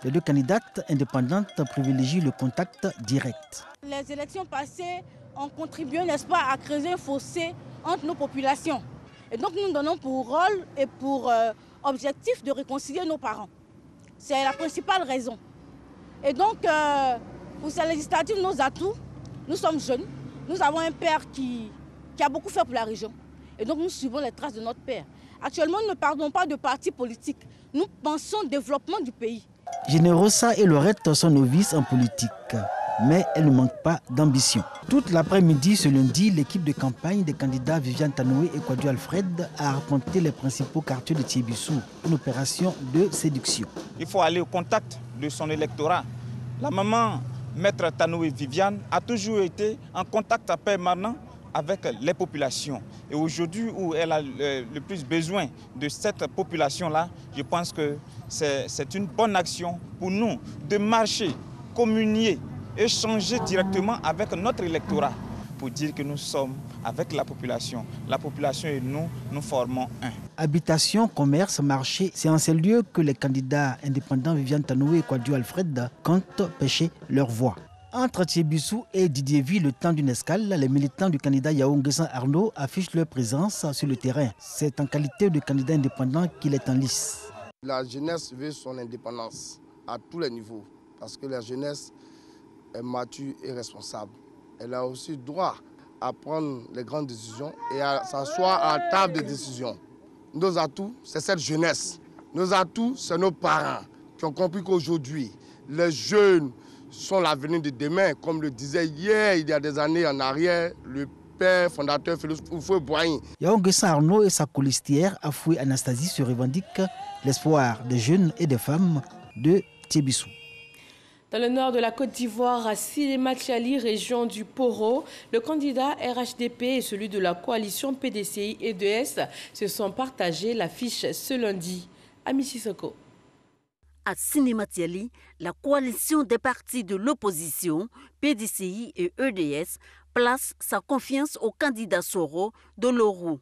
Les deux candidates indépendantes privilégient le contact direct. Les élections passées ont contribué, n'est-ce pas, à creuser un fossé entre nos populations. Et donc nous donnons pour rôle et pour objectif de réconcilier nos parents. C'est la principale raison. Et donc, pour ces législatives, nos atouts, nous sommes jeunes, nous avons un père qui a beaucoup fait pour la région. Et donc nous suivons les traces de notre père. Actuellement, nous ne parlons pas de parti politique. Nous pensons au développement du pays. Generosa et Lorette sont novices en politique, mais elles ne manquent pas d'ambition. Toute l'après-midi, ce lundi, l'équipe de campagne des candidats Viviane Tanoué et Kwadwo Alfred a arpenté les principaux quartiers de Thiébissou, une opération de séduction. Il faut aller au contact de son électorat. La maman, maître Tanoué Viviane, a toujours été en contact permanent avec les populations. Et aujourd'hui, où elle a le plus besoin de cette population-là, je pense que c'est une bonne action pour nous de marcher, communier, échanger directement avec notre électorat pour dire que nous sommes avec la population. La population et nous formons un. Habitation, commerce, marché, c'est en ces lieux que les candidats indépendants Viviane Tanoué et Kwadwo Alfred comptent pêcher leur voix. Entre Thiébissou et Didiéville, le temps d'une escale, les militants du candidat Yao Nguessan Arnaud affichent leur présence sur le terrain. C'est en qualité de candidat indépendant qu'il est en lice. La jeunesse veut son indépendance à tous les niveaux parce que la jeunesse est mature et responsable. Elle a aussi droit à prendre les grandes décisions et à s'asseoir à la table de décision. Nos atouts, c'est cette jeunesse. Nos atouts, c'est nos parents qui ont compris qu'aujourd'hui, les jeunes sont l'avenir de demain. Comme le disait hier, il y a des années en arrière, le père fondateur Félix Houphouët-Boigny. Yao Nguessan Arnaud et sa colistière Afoué Anastasie se revendiquent l'espoir des jeunes et des femmes de Thiébissou. Dans le nord de la Côte d'Ivoire, à Sinématiali, région du Poro, le candidat RHDP et celui de la coalition PDCI-EDS se sont partagés l'affiche ce lundi. Ami Sissoko. À Sinématiali, la coalition des partis de l'opposition, PDCI et EDS, place sa confiance au candidat Soro Dolorou.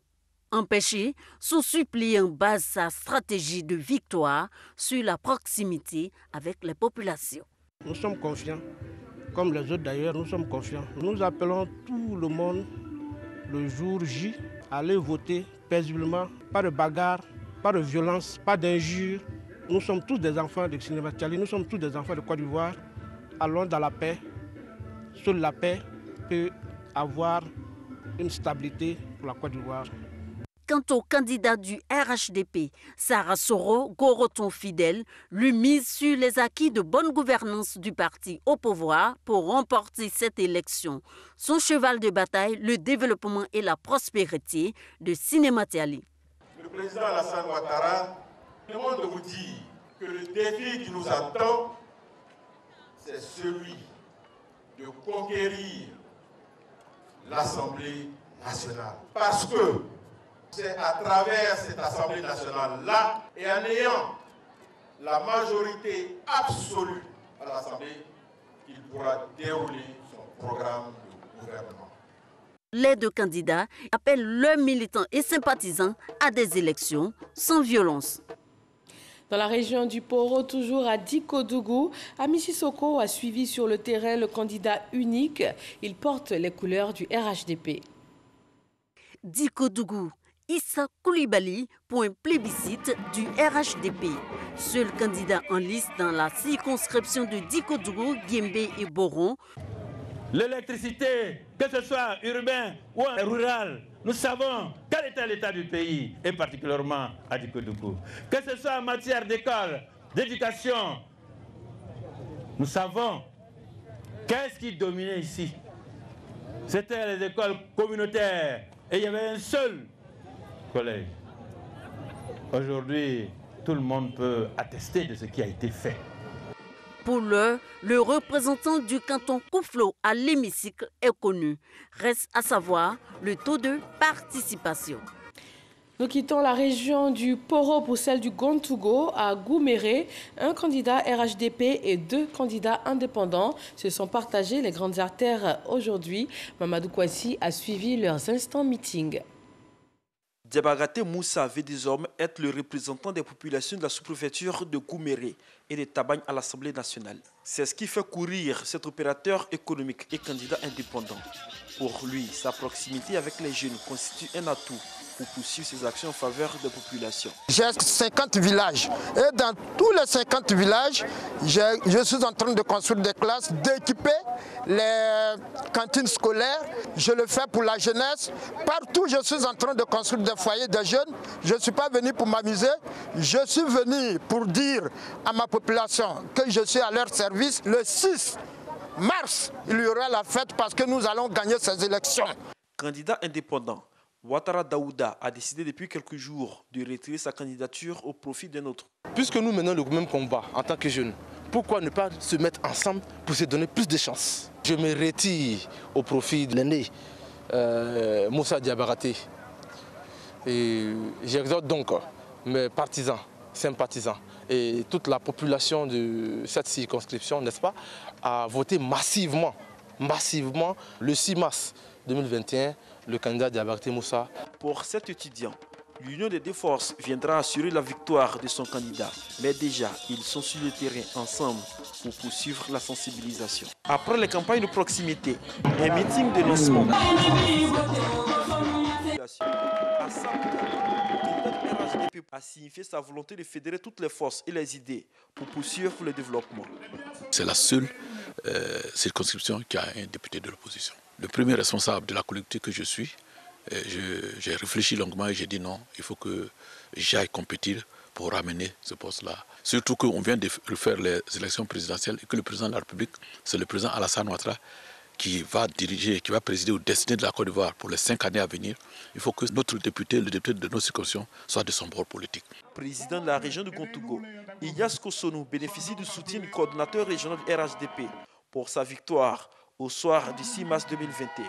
Empêché, son suppliant base sa stratégie de victoire sur la proximité avec les populations. Nous sommes confiants, comme les autres d'ailleurs, nous sommes confiants. Nous appelons tout le monde le jour J à aller voter paisiblement, pas de bagarre, pas de violence, pas d'injures. Nous sommes tous des enfants de Sinématiali, nous sommes tous des enfants de Côte d'Ivoire. Allons dans la paix. Seule la paix peut avoir une stabilité pour la Côte d'Ivoire. Quant au candidat du RHDP, Sarah Soro, Goroton fidèle, lui mise sur les acquis de bonne gouvernance du parti au pouvoir pour remporter cette élection. Son cheval de bataille, le développement et la prospérité de Sinématiali. Le président Alassane Ouattara demande de vous dire que le défi qui nous attend, c'est celui de conquérir l'Assemblée nationale. Parce que c'est à travers cette Assemblée nationale-là et en ayant la majorité absolue à l'Assemblée qu'il pourra dérouler son programme de gouvernement. Les deux candidats appellent leurs militants et sympathisants à des élections sans violence. Dans la région du Poro, toujours à Dikodougou, Ami Sissoko a suivi sur le terrain le candidat unique. Il porte les couleurs du RHDP. Dikodougou, Issa Koulibaly pour un plébiscite du RHDP. Seul candidat en liste dans la circonscription de Dikodougou, Guimbé et Boron. L'électricité, que ce soit urbain ou rural, nous savons quel est l'état du pays, et particulièrement à Dikodougou. Que ce soit en matière d'école, d'éducation, nous savons qu'est-ce qui dominait ici. C'était les écoles communautaires et il y avait un seul collège. Aujourd'hui, tout le monde peut attester de ce qui a été fait. Pour l'heure, le représentant du canton Kouflo à l'hémicycle est connu. Reste à savoir le taux de participation. Nous quittons la région du Poro pour celle du Gontougo à Gouméré. Un candidat RHDP et deux candidats indépendants se sont partagés les grandes artères aujourd'hui. Mamadou Kouassi a suivi leurs instants meeting. Diabarate Moussa veut désormais être le représentant des populations de la sous-préfecture de Gouméré et de Tabagne à l'Assemblée nationale. C'est ce qui fait courir cet opérateur économique et candidat indépendant. Pour lui, sa proximité avec les jeunes constitue un atout pour poursuivre ses actions en faveur des populations. J'ai 50 villages et dans tous les 50 villages, je suis en train de construire des classes, d'équiper les cantines scolaires. Je le fais pour la jeunesse. Partout, je suis en train de construire des foyers de jeunes. Je ne suis pas venu pour m'amuser. Je suis venu pour dire à ma population que je suis à leur service. Le 6 mars, il y aura la fête parce que nous allons gagner ces élections. Candidat indépendant, Ouattara Daouda a décidé depuis quelques jours de retirer sa candidature au profit d'un autre. Puisque nous menons le même combat en tant que jeunes, pourquoi ne pas se mettre ensemble pour se donner plus de chances? Je me retire au profit de l'aîné Moussa Diabaraté. Et j'exhorte donc mes partisans, sympathisants et toute la population de cette circonscription, n'est-ce pas, à voter massivement le 6 mars 2021, le candidat Diabaraté Moussa. Pour cet étudiant, l'union des deux forces viendra assurer la victoire de son candidat. Mais déjà, ils sont sur le terrain ensemble pour poursuivre la sensibilisation. Après les campagnes de proximité, un meeting de lancement a signifié sa volonté de fédérer toutes les forces et les idées pour poursuivre le développement. C'est la seule circonscription qui a un député de l'opposition. Le premier responsable de la collectivité que je suis, j'ai réfléchi longuement et j'ai dit non, il faut que j'aille compétir pour ramener ce poste-là. Surtout qu'on vient de refaire les élections présidentielles et que le président de la République, c'est le président Alassane Ouattara qui va diriger, qui va présider aux destinées de la Côte d'Ivoire pour les 5 années à venir. Il faut que notre député, le député de nos circonscriptions, soit de son bord politique. Président de la région de Kontougo, Ilyas Kosonou bénéficie du soutien du coordonnateur régional du RHDP pour sa victoire au soir du 6 mars 2021.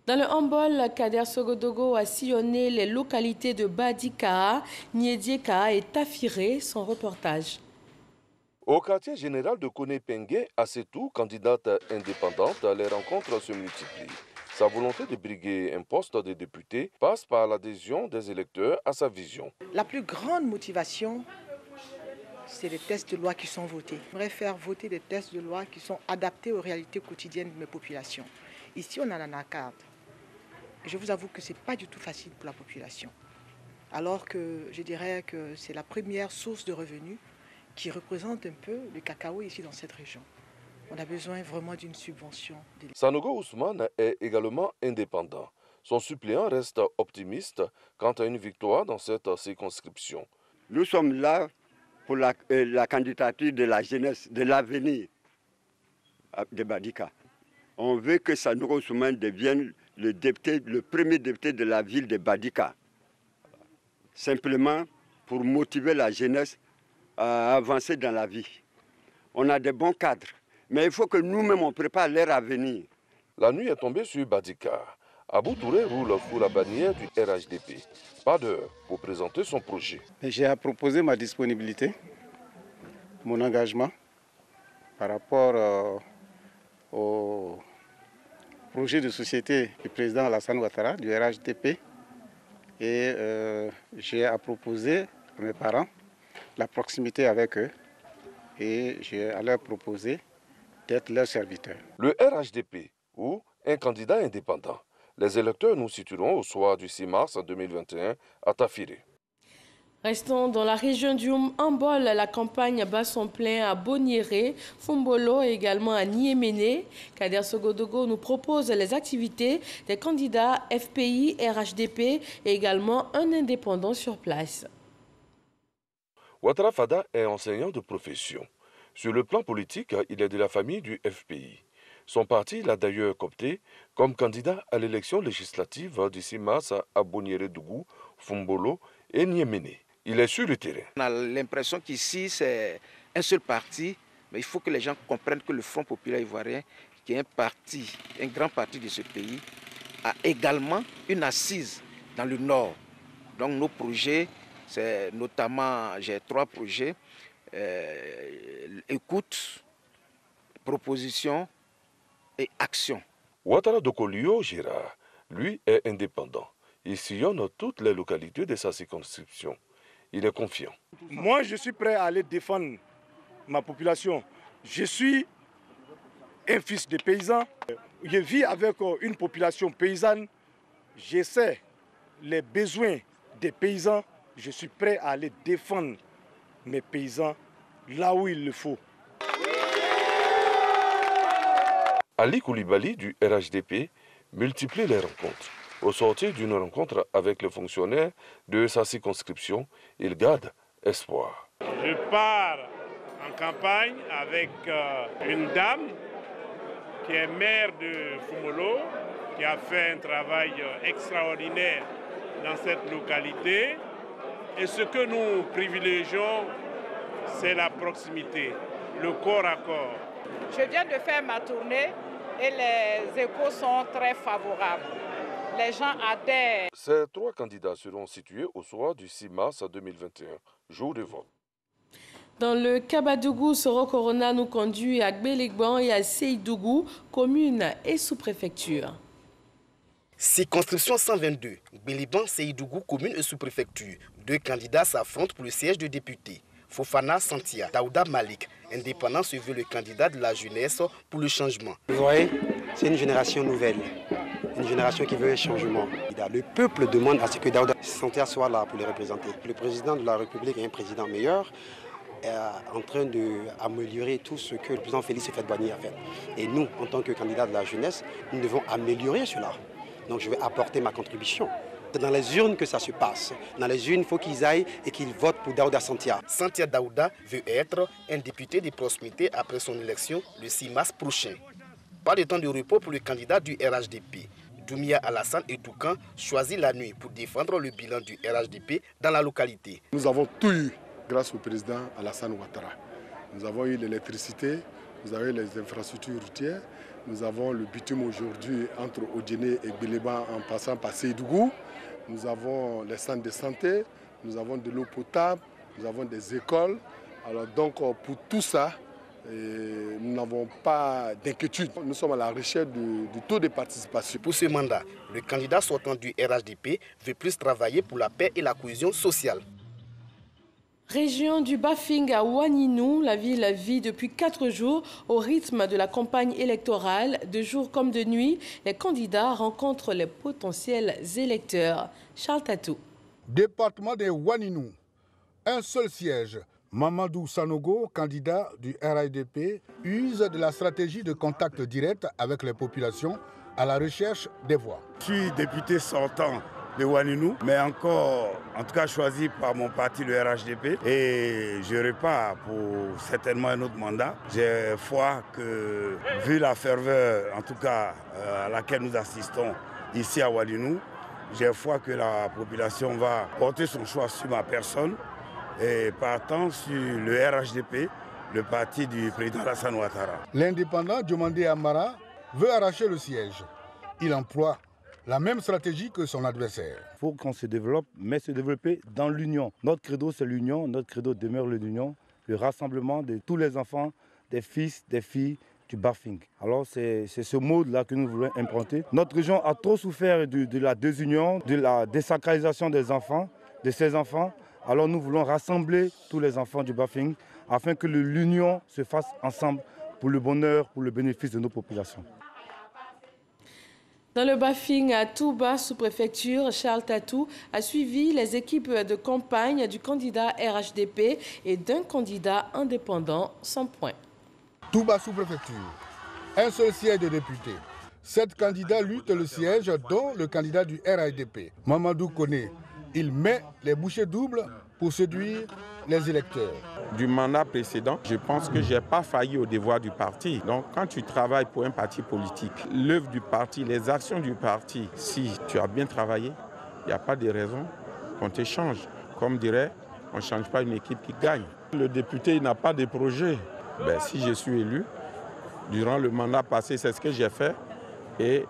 Dans le handball, Kader Sogodogo a sillonné les localités de Badika, Niedieka et Tafiré. Son reportage. Au quartier général de Koné-Pengue, Assetou, candidate indépendante, les rencontres se multiplient. Sa volonté de briguer un poste de député passe par l'adhésion des électeurs à sa vision. La plus grande motivation, c'est les textes de loi qui sont votés. J'aimerais faire voter des textes de loi qui sont adaptés aux réalités quotidiennes de mes populations. Ici, on a la NACAD. Je vous avoue que ce n'est pas du tout facile pour la population. Alors que je dirais que c'est la première source de revenus qui représente un peu le cacao ici dans cette région. On a besoin vraiment d'une subvention. Sanogo Ousmane est également indépendant. Son suppléant reste optimiste quant à une victoire dans cette circonscription. Nous sommes là pour la candidature de la jeunesse, de l'avenir de Badika. On veut que Sanogo Ousmane devienne le premier député de la ville de Badika. Simplement pour motiver la jeunesse à avancer dans la vie. On a des bons cadres, mais il faut que nous-mêmes on prépare leur avenir. La nuit est tombée sur Badika. Abou Touré roule sous la bannière du RHDP. Pas d'heure pour présenter son projet. J'ai proposé ma disponibilité, mon engagement par rapport au projet de société du président Alassane Ouattara, du RHDP. Et j'ai proposé à mes parents la proximité avec eux et j'ai à leur proposer d'être leur serviteur. Le RHDP ou un candidat indépendant. Les électeurs nous situeront au soir du 6 mars 2021 à Tafiré. Restons dans la région du handball. La campagne bat son plein à Bonieré, Fumbolo et également à Niéméné. Kader Sogodogo nous propose les activités des candidats FPI, RHDP et également un indépendant sur place. Ouattara Fada est enseignant de profession. Sur le plan politique, il est de la famille du FPI. Son parti l'a d'ailleurs coopté comme candidat à l'élection législative du 6 mars à Bonieré-Dougou, Fumbolo et Niéméné. Il est sur le terrain. On a l'impression qu'ici, c'est un seul parti, mais il faut que les gens comprennent que le Front populaire ivoirien, qui est un grand parti de ce pays, a également une assise dans le Nord. Donc nos projets, c'est notamment, j'ai 3 projets, écoute, proposition et action. Ouattara Dokolio Gérard, lui, est indépendant. Il sillonne toutes les localités de sa circonscription. Il est confiant. Moi, je suis prêt à aller défendre ma population. Je suis un fils de paysan. Je vis avec une population paysanne. J'essaie les besoins des paysans, je suis prêt à aller défendre mes paysans là où il le faut. Ali Koulibaly du RHDP multiplie les rencontres. Au sortir d'une rencontre avec les fonctionnaires de sa circonscription, il garde espoir. Je pars en campagne avec une dame qui est maire de Fumolo, qui a fait un travail extraordinaire dans cette localité. Et ce que nous privilégions, c'est la proximité, le corps à corps. Je viens de faire ma tournée et les échos sont très favorables. Les gens adhèrent. Ces 3 candidats seront situés au soir du 6 mars 2021, jour de vote. Dans le Kabadougou, Soro Corona nous conduit à Gbéligban et à Seydougou, commune et sous-préfecture. Circonscription 122, Gbéligban, Seydougou, commune et sous-préfecture. 2 candidats s'affrontent pour le siège de député. Fofana Santia, Daouda Malik, indépendant, se veut le candidat de la jeunesse pour le changement. Vous voyez, c'est une génération nouvelle, une génération qui veut un changement. Le peuple demande à ce que Daouda Santia soit là pour les représenter. Le président de la République est un président meilleur, en train d'améliorer tout ce que le président Félix Houphouët-Boigny a fait. Et nous, en tant que candidat de la jeunesse, nous devons améliorer cela. Donc je vais apporter ma contribution. C'est dans les urnes que ça se passe. Dans les urnes, il faut qu'ils aillent et qu'ils votent pour Daouda Santia. Santia Daouda veut être un député de proximité après son élection le 6 mars prochain. Pas de temps de repos pour le candidat du RHDP. Doumia Alassane et Toukan choisit la nuit pour défendre le bilan du RHDP dans la localité. Nous avons tout eu grâce au président Alassane Ouattara. Nous avons eu l'électricité, nous avons eu les infrastructures routières, nous avons le bitume aujourd'hui entre Odjéné et Gbéligban en passant par Seydougou. Nous avons les centres de santé, nous avons de l'eau potable, nous avons des écoles. Alors donc pour tout ça, nous n'avons pas d'inquiétude. Nous sommes à la recherche du taux de participation. Pour ce mandat, le candidat sortant du RHDP veut plus travailler pour la paix et la cohésion sociale. Région du Bafing à Ouaninou, la ville vit depuis 4 jours au rythme de la campagne électorale. De jour comme de nuit, les candidats rencontrent les potentiels électeurs. Charles Tatou. Département de Ouaninou, un seul siège. Mamadou Sanogo, candidat du RHDP, use de la stratégie de contact direct avec les populations à la recherche des voix. Je suis député sortant de Ouaninou, mais encore, en tout cas choisi par mon parti, le RHDP, et je repars pour certainement un autre mandat. J'ai foi que, vu la ferveur, en tout cas, à laquelle nous assistons ici à Ouaninou, j'ai foi que la population va porter son choix sur ma personne et partant sur le RHDP, le parti du président Alassane Ouattara. L'indépendant Diomandé Amara veut arracher le siège. Il emploie la même stratégie que son adversaire. Il faut qu'on se développe, mais se développer dans l'union. Notre credo, c'est l'union. Notre credo demeure l'union, le rassemblement de tous les enfants, des fils, des filles du Bafing. Alors c'est ce mode-là que nous voulons implanter. Notre région a trop souffert de la désunion, de la désacralisation des enfants, de ces enfants. Alors nous voulons rassembler tous les enfants du Bafing afin que l'union se fasse ensemble pour le bonheur, pour le bénéfice de nos populations. Dans le Bafing à Touba, sous-préfecture, Charles Tatou a suivi les équipes de campagne du candidat RHDP et d'un candidat indépendant sans point. Touba, sous-préfecture, un seul siège de député. 7 candidats luttent le siège, dont le candidat du RHDP, Mamadou Koné. Il met les bouchées doubles pour séduire les électeurs. Du mandat précédent, je pense que je n'ai pas failli au devoir du parti. Donc quand tu travailles pour un parti politique, l'œuvre du parti, les actions du parti, si tu as bien travaillé, il n'y a pas de raison qu'on t'échange. Comme dirait, on ne change pas une équipe qui gagne. Le député n'a pas de projet. Ben, si je suis élu, durant le mandat passé, c'est ce que j'ai fait et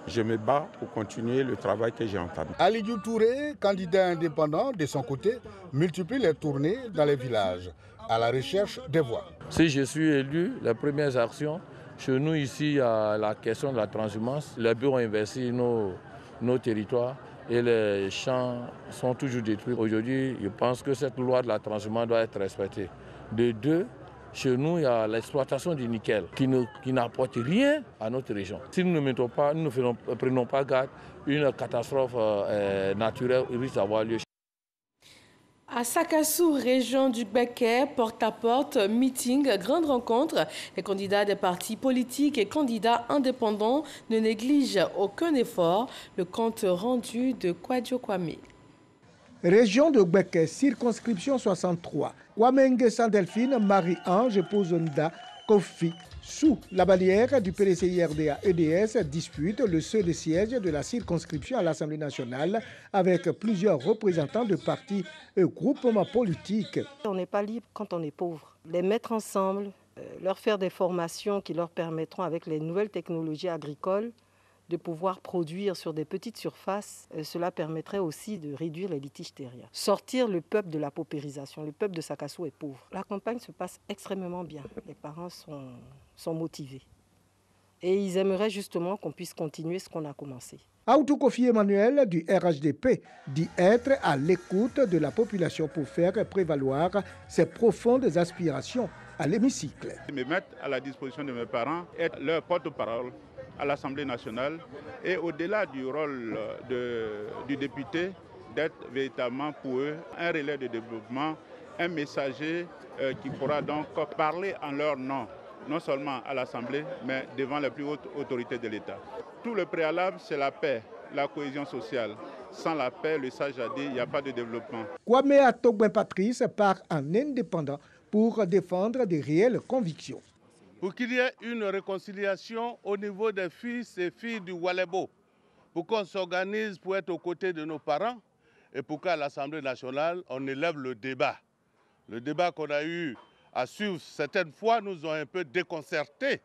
je me bats pour continuer le travail que j'ai entamé. Alidiou Touré, candidat indépendant, de son côté, multiplie les tournées dans les villages à la recherche des voix. Si je suis élu, les premières actions, chez nous ici, à la question de la transhumance, les bureaux ont investi nos territoires et les champs sont toujours détruits. Aujourd'hui, je pense que cette loi de la transhumance doit être respectée. De 2, Chez nous, il y a l'exploitation du nickel qui n'apporte rien à notre région. Si nous ne prenons pas garde, une catastrophe naturelle risque d'avoir lieu. À Sakassou, région du Béké, porte-à-porte, meeting, grande rencontre. Les candidats des partis politiques et candidats indépendants ne négligent aucun effort. Le compte rendu de Kwadjo Kwame. Région de Béké, circonscription 63. Kwame Nguessan Delphine, Marie-Ange Pozonda, Kofi, sous la bannière du PDCI-RDA-EDS, dispute le seul siège de la circonscription à l'Assemblée nationale avec plusieurs représentants de partis et groupements politiques. On n'est pas libre quand on est pauvre. Les mettre ensemble, leur faire des formations qui leur permettront avec les nouvelles technologies agricoles de pouvoir produire sur des petites surfaces, cela permettrait aussi de réduire les litiges terriens. Sortir le peuple de la paupérisation. Le peuple de Sakassou est pauvre. La campagne se passe extrêmement bien. Les parents sont motivés. Et ils aimeraient justement qu'on puisse continuer ce qu'on a commencé. Aoutou Kofi Emmanuel du RHDP dit être à l'écoute de la population pour faire prévaloir ses profondes aspirations à l'hémicycle. Me mettre à la disposition de mes parents, être leur porte-parole à l'Assemblée nationale et au-delà du rôle du député, d'être véritablement pour eux un relais de développement, un messager qui pourra donc parler en leur nom, non seulement à l'Assemblée, mais devant les plus hautes autorités de l'État. Tout le préalable, c'est la paix, la cohésion sociale. Sans la paix, le sage a dit, il n'y a pas de développement. Kwame Atogben Patrice part en indépendant pour défendre des réelles convictions. Pour qu'il y ait une réconciliation au niveau des fils et filles du Walebo, pour qu'on s'organise pour être aux côtés de nos parents et pour qu'à l'Assemblée nationale, on élève le débat. Le débat qu'on a eu à suivre certaines fois nous ont un peu déconcertés.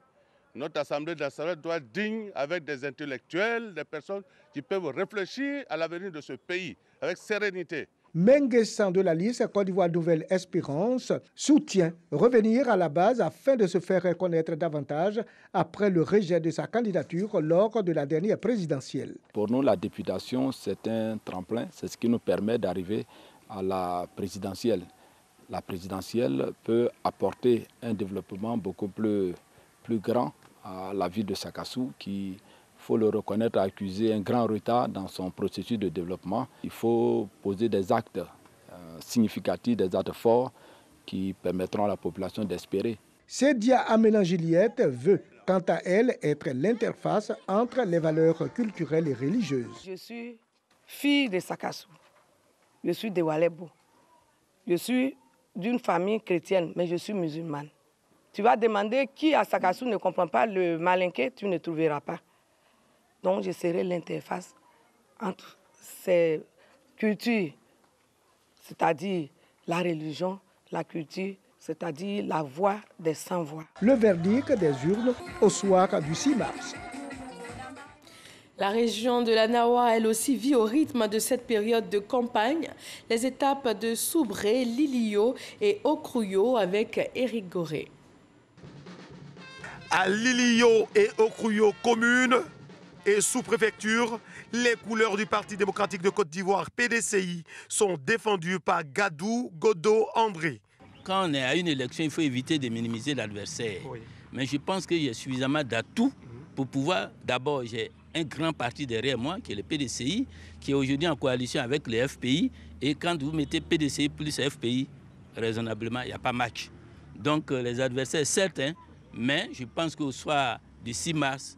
Notre Assemblée nationale doit être digne avec des intellectuels, des personnes qui peuvent réfléchir à l'avenir de ce pays avec sérénité. Nguessan de la liste Côte d'Ivoire Nouvelle Espérance soutient revenir à la base afin de se faire reconnaître davantage après le rejet de sa candidature lors de la dernière présidentielle. Pour nous, la députation, c'est un tremplin, c'est ce qui nous permet d'arriver à la présidentielle. La présidentielle peut apporter un développement beaucoup plus grand à la ville de Sakassou qui, il faut le reconnaître, a accusé un grand retard dans son processus de développement. Il faut poser des actes significatifs, des actes forts qui permettront à la population d'espérer. Cédia Amélan Juliette veut, quant à elle, être l'interface entre les valeurs culturelles et religieuses. Je suis fille de Sakassou, je suis de Walebo, je suis d'une famille chrétienne, mais je suis musulmane. Tu vas demander qui à Sakassou ne comprend pas le malinké, tu ne trouveras pas. Donc je serai l'interface entre ces cultures, c'est-à-dire la religion, la culture, c'est-à-dire la voix des sans-voix. Le verdict des urnes au soir du 6 mars. La région de la Nawa, elle aussi, vit au rythme de cette période de campagne. Les étapes de Soubré, Lilio et Okrouyo avec Éric Goré. À Lilio et Okrouyo communes et sous-préfecture, les couleurs du Parti démocratique de Côte d'Ivoire, PDCI, sont défendues par Gadou Godo André. Quand on est à une élection, il faut éviter de minimiser l'adversaire. Oui. Mais je pense qu'il y a suffisamment d'atouts pour pouvoir, d'abord, j'ai un grand parti derrière moi, qui est le PDCI, qui est aujourd'hui en coalition avec les FPI. Et quand vous mettez PDCI plus FPI, raisonnablement, il n'y a pas match. Donc les adversaires, certes, mais je pense qu'au soir du 6 mars,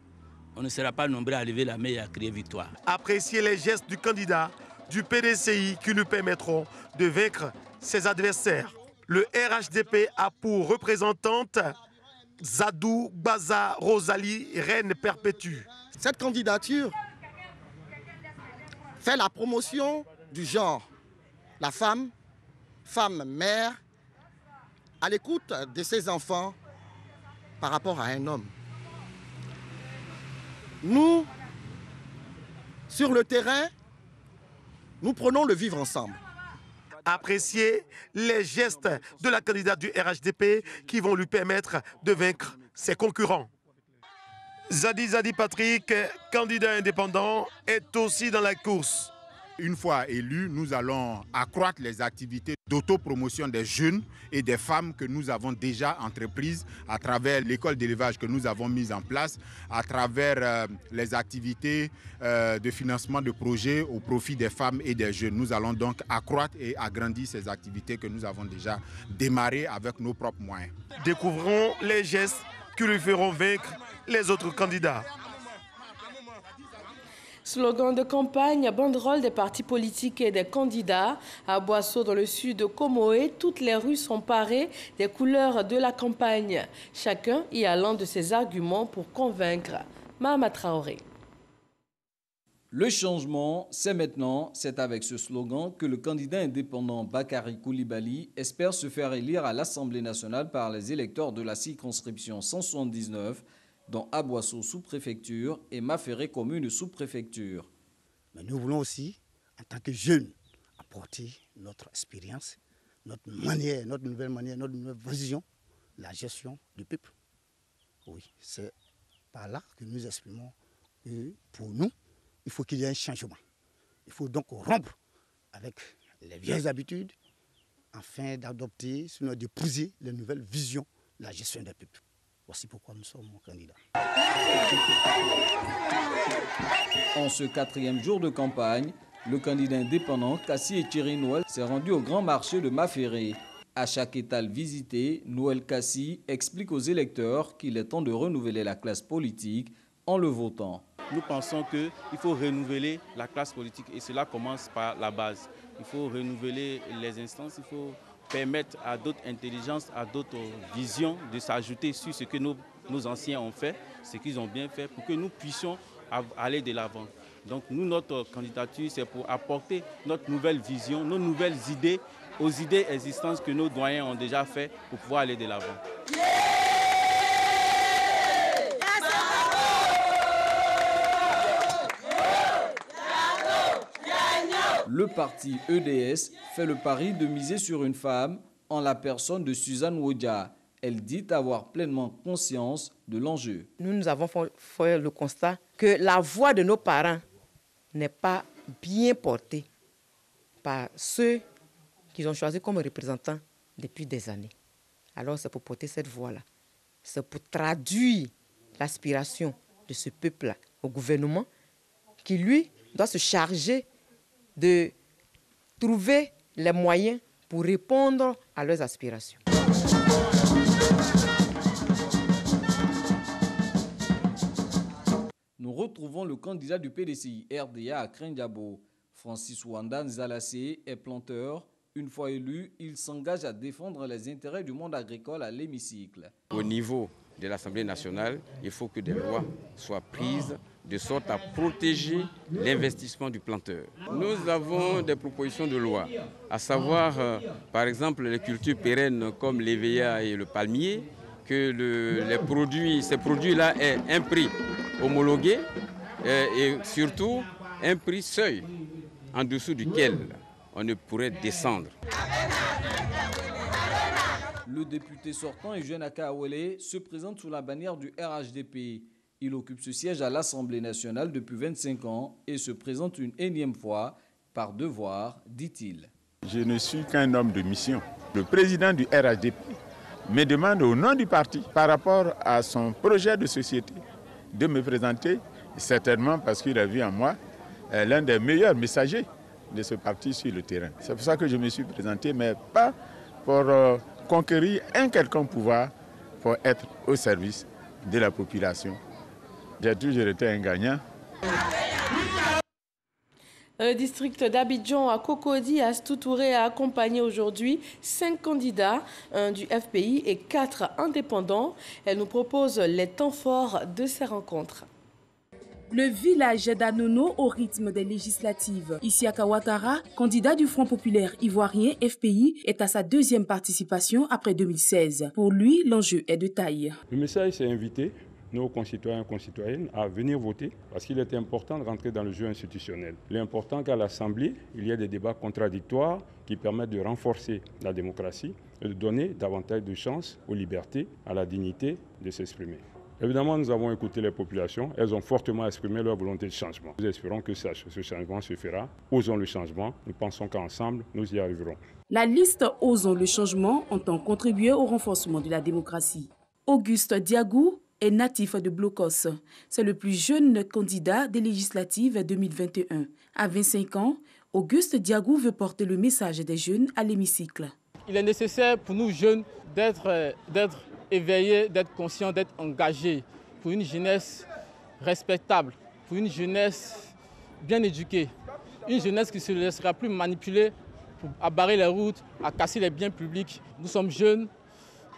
on ne sera pas nombreux à lever la main et à crier victoire. Apprécier les gestes du candidat du PDCI qui lui permettront de vaincre ses adversaires. Le RHDP a pour représentante Zadou Baza Rosalie, reine perpétue. Cette candidature fait la promotion du genre. La femme mère, à l'écoute de ses enfants par rapport à un homme. Nous, sur le terrain, nous prenons le vivre ensemble. Apprécier les gestes de la candidate du RHDP qui vont lui permettre de vaincre ses concurrents. Zadi Patrick, candidat indépendant, est aussi dans la course. Une fois élus, nous allons accroître les activités d'autopromotion des jeunes et des femmes que nous avons déjà entreprises à travers l'école d'élevage que nous avons mise en place, à travers les activités de financement de projets au profit des femmes et des jeunes. Nous allons donc accroître et agrandir ces activités que nous avons déjà démarrées avec nos propres moyens. Découvrons les gestes qui lui feront vaincre les autres candidats. Slogan de campagne, banderole des partis politiques et des candidats. À Boisseau, dans le sud de Comoé, toutes les rues sont parées des couleurs de la campagne. Chacun y a l'un de ses arguments pour convaincre. Mahama Traoré. Le changement, c'est maintenant. C'est avec ce slogan que le candidat indépendant Bakary Coulibaly espère se faire élire à l'Assemblée nationale par les électeurs de la circonscription 179, dont Aboisseau sous-préfecture et Maféré commune sous-préfecture. Mais nous voulons aussi, en tant que jeunes, apporter notre expérience, notre manière, notre nouvelle vision, la gestion du peuple. Oui, c'est par là que nous exprimons que pour nous, il faut qu'il y ait un changement. Il faut donc rompre avec les vieilles habitudes afin d'adopter, sinon d'épouser les nouvelles visions de la gestion des peuples. Voici pourquoi nous sommes candidats. En ce 4e jour de campagne, le candidat indépendant Kassi Thierry Noël s'est rendu au grand marché de Maféré. À chaque étal visité, Noël Kassi explique aux électeurs qu'il est temps de renouveler la classe politique en le votant. Nous pensons qu'il faut renouveler la classe politique et cela commence par la base. Il faut renouveler les instances, il faut permettre à d'autres intelligences, à d'autres visions de s'ajouter sur ce que nos anciens ont fait, ce qu'ils ont bien fait, pour que nous puissions aller de l'avant. Donc nous, notre candidature, c'est pour apporter notre nouvelle vision, nos nouvelles idées aux idées existantes que nos doyens ont déjà fait pour pouvoir aller de l'avant. Le parti EDS fait le pari de miser sur une femme en la personne de Suzanne Wodja. Elle dit avoir pleinement conscience de l'enjeu. Nous avons fait le constat que la voix de nos parents n'est pas bien portée par ceux qu'ils ont choisis comme représentants depuis des années. Alors c'est pour porter cette voix-là. C'est pour traduire l'aspiration de ce peuple-là au gouvernement qui, lui, doit se charger de trouver les moyens pour répondre à leurs aspirations. Nous retrouvons le candidat du PDCI RDA à Krendiabo. Francis Wanda Nzalassé est planteur. Une fois élu, il s'engage à défendre les intérêts du monde agricole à l'hémicycle. Au niveau de l'Assemblée nationale, il faut que des lois soient prises de sorte à protéger l'investissement du planteur. Nous avons des propositions de loi, à savoir, par exemple, les cultures pérennes comme l'EVA et le palmier, que ces produits-là aient un prix homologué et surtout un prix seuil en dessous duquel on ne pourrait descendre. Le député sortant Eugène Akawele se présente sous la bannière du RHDP. Il occupe ce siège à l'Assemblée nationale depuis 25 ans et se présente une énième fois par devoir, dit-il. Je ne suis qu'un homme de mission. Le président du RHDP me demande au nom du parti, par rapport à son projet de société, de me présenter, certainement parce qu'il a vu en moi l'un des meilleurs messagers de ce parti sur le terrain. C'est pour ça que je me suis présenté, mais pas pour conquérir un quelconque pouvoir, pour être au service de la population. J'ai toujours été un gagnant. Le district d'Abidjan à Cocody, Astou Touré a accompagné aujourd'hui 5 candidats, 1 du FPI et 4 indépendants. Elle nous propose les temps forts de ces rencontres. Le village d'Anono au rythme des législatives. Isiaka Ouattara, candidat du Front populaire ivoirien FPI, est à sa 2e participation après 2016. Pour lui, l'enjeu est de taille. Le message, c'est inviter nos concitoyens et concitoyennes à venir voter parce qu'il est important de rentrer dans le jeu institutionnel. Il est important qu'à l'Assemblée, il y ait des débats contradictoires qui permettent de renforcer la démocratie et de donner davantage de chances aux libertés, à la dignité de s'exprimer. Évidemment, nous avons écouté les populations. Elles ont fortement exprimé leur volonté de changement. Nous espérons que ce changement se fera. Osons le changement. Nous pensons qu'ensemble, nous y arriverons. La liste Osons le changement entend contribuer au renforcement de la démocratie. Auguste Diagou est natif de Blocos. C'est le plus jeune candidat des législatives 2021. À 25 ans, Auguste Diagou veut porter le message des jeunes à l'hémicycle. Il est nécessaire pour nous jeunes d'être éveillés, d'être conscients, d'être engagés pour une jeunesse respectable, pour une jeunesse bien éduquée, une jeunesse qui ne se laissera plus manipuler à barrer les routes, à casser les biens publics. Nous sommes jeunes,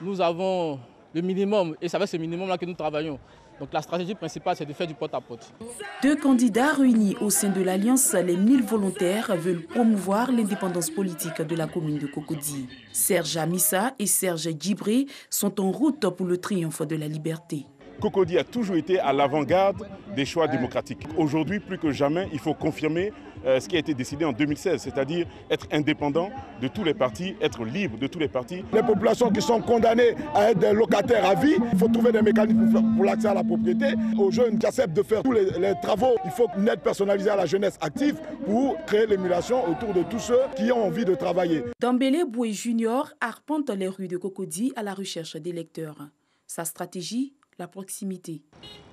nous avons le minimum et c'est avec ce minimum-là que nous travaillons. Donc la stratégie principale, c'est de faire du porte-à-porte. 2 candidats réunis au sein de l'Alliance Les 1000 volontaires veulent promouvoir l'indépendance politique de la commune de Cocody. Serge Amissa et Serge Djibré sont en route pour le triomphe de la liberté. Cocody a toujours été à l'avant-garde des choix démocratiques. Aujourd'hui, plus que jamais, il faut confirmer ce qui a été décidé en 2016, c'est-à-dire être indépendant de tous les partis, être libre de tous les partis. Les populations qui sont condamnées à être des locataires à vie, il faut trouver des mécanismes pour l'accès à la propriété. Aux jeunes qui acceptent de faire tous les travaux, il faut une aide personnalisée à la jeunesse active pour créer l'émulation autour de tous ceux qui ont envie de travailler. Dambélé Boué Junior arpente les rues de Cocody à la recherche d'électeurs. Sa stratégie, la proximité.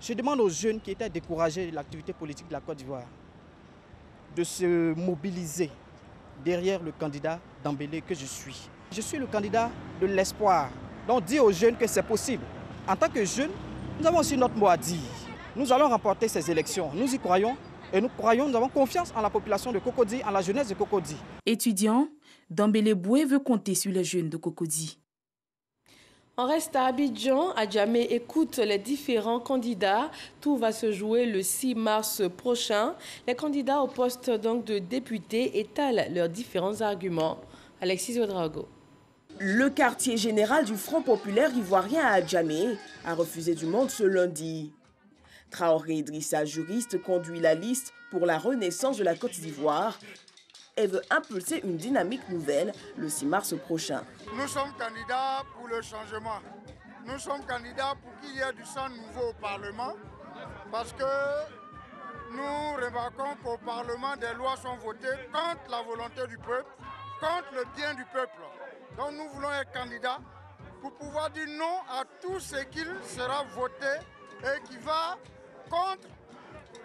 Je demande aux jeunes qui étaient découragés de l'activité politique de la Côte d'Ivoire de se mobiliser derrière le candidat Dambélé que je suis. Je suis le candidat de l'espoir. Donc dis aux jeunes que c'est possible. En tant que jeunes, nous avons aussi notre mot à dire. Nous allons remporter ces élections. Nous y croyons et nous croyons, nous avons confiance en la population de Cocody, en la jeunesse de Cocody. Étudiant, Dambélé Boué veut compter sur les jeunes de Cocody. On reste à Abidjan. Adjamé écoute les différents candidats. Tout va se jouer le 6 mars prochain. Les candidats au poste donc de député étalent leurs différents arguments. Alexis Ouedraogo. Le quartier général du Front populaire ivoirien à Adjamé a refusé du monde ce lundi. Traoré Idrissa, juriste, conduit la liste pour la renaissance de la Côte d'Ivoire et veut impulser une dynamique nouvelle le 6 mars prochain. Nous sommes candidats pour le changement. Nous sommes candidats pour qu'il y ait du sang nouveau au Parlement parce que nous remarquons qu'au Parlement, des lois sont votées contre la volonté du peuple, contre le bien du peuple. Donc nous voulons être candidats pour pouvoir dire non à tout ce qui sera voté et qui va contre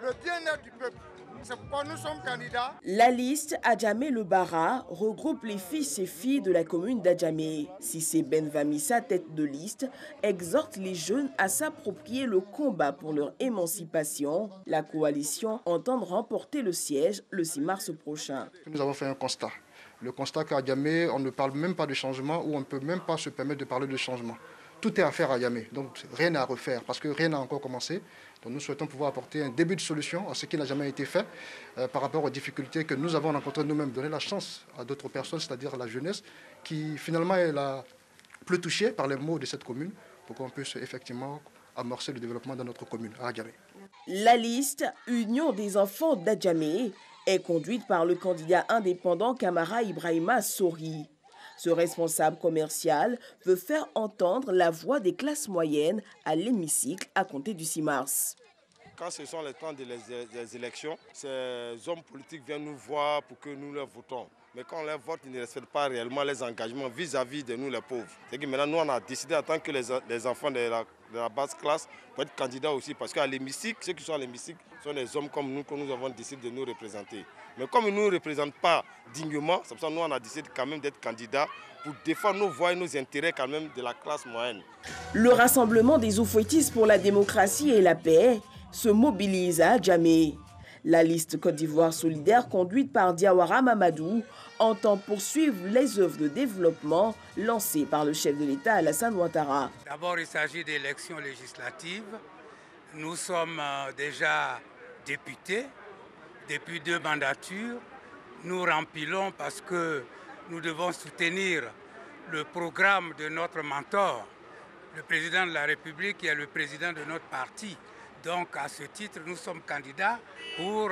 le bien-être du peuple. C'est pourquoi nous sommes candidats. La liste Adjamé Le Bara regroupe les fils et filles de la commune d'Adjamé. Cissé Benvamissa, tête de liste, exhorte les jeunes à s'approprier le combat pour leur émancipation. La coalition entend remporter le siège le 6 mars prochain. Nous avons fait un constat. Le constat qu'à Adjamé, on ne parle même pas de changement ou on ne peut même pas se permettre de parler de changement. Tout est à faire à Adjamé, donc rien à refaire parce que rien n'a encore commencé. Donc nous souhaitons pouvoir apporter un début de solution à ce qui n'a jamais été fait par rapport aux difficultés que nous avons rencontrées nous-mêmes. Donner la chance à d'autres personnes, c'est-à-dire la jeunesse, qui finalement est la plus touchée par les maux de cette commune pour qu'on puisse effectivement amorcer le développement dans notre commune, à Adjamé. La liste Union des enfants d'Adjamé est conduite par le candidat indépendant Camara Ibrahima Sori. Ce responsable commercial veut faire entendre la voix des classes moyennes à l'hémicycle à compter du 6 mars. Quand ce sont les temps des élections, ces hommes politiques viennent nous voir pour que nous leur votons. Mais quand on les vote, ils ne respectent pas réellement les engagements vis-à-vis de nous les pauvres. C'est que maintenant, nous, on a décidé en tant que les enfants de la basse classe pour être candidats aussi. Parce qu'à l'hémicycle, ceux qui sont à l'hémicycle sont des hommes comme nous que nous avons décidé de nous représenter. Mais comme ils ne nous représentent pas dignement, c'est pour ça que nous, on a décidé quand même d'être candidats pour défendre nos voix et nos intérêts quand même de la classe moyenne. Le rassemblement des Oufouettistes pour la démocratie et la paix se mobilise à Adjamé. La liste Côte d'Ivoire solidaire conduite par Diawara Mamadou entend poursuivre les œuvres de développement lancées par le chef de l'État Alassane Ouattara. D'abord, il s'agit d'élections législatives. Nous sommes déjà députés depuis 2 mandatures. Nous rempilons parce que nous devons soutenir le programme de notre mentor, le président de la République qui est le président de notre parti. Donc à ce titre, nous sommes candidats pour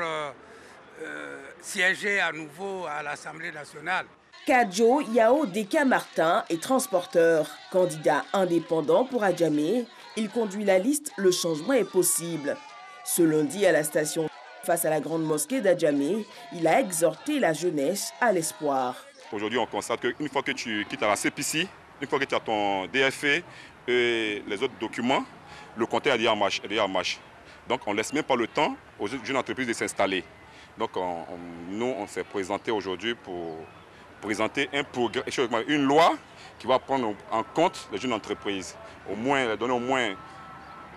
siéger à nouveau à l'Assemblée nationale. Kadjo Yao Deka Martin est transporteur. Candidat indépendant pour Adjamé, Il conduit la liste « Le changement est possible ». Ce lundi, à la station face à la grande mosquée d'Adjamé, il a exhorté la jeunesse à l'espoir. Aujourd'hui, on constate qu'une fois que tu quittes la CPC, une fois que tu as ton DFE et les autres documents, le compteur est déjà en marche. Donc on ne laisse même pas le temps aux jeunes entreprises de s'installer. Donc nous, on s'est présenté aujourd'hui pour présenter une loi qui va prendre en compte les jeunes entreprises. Donner au moins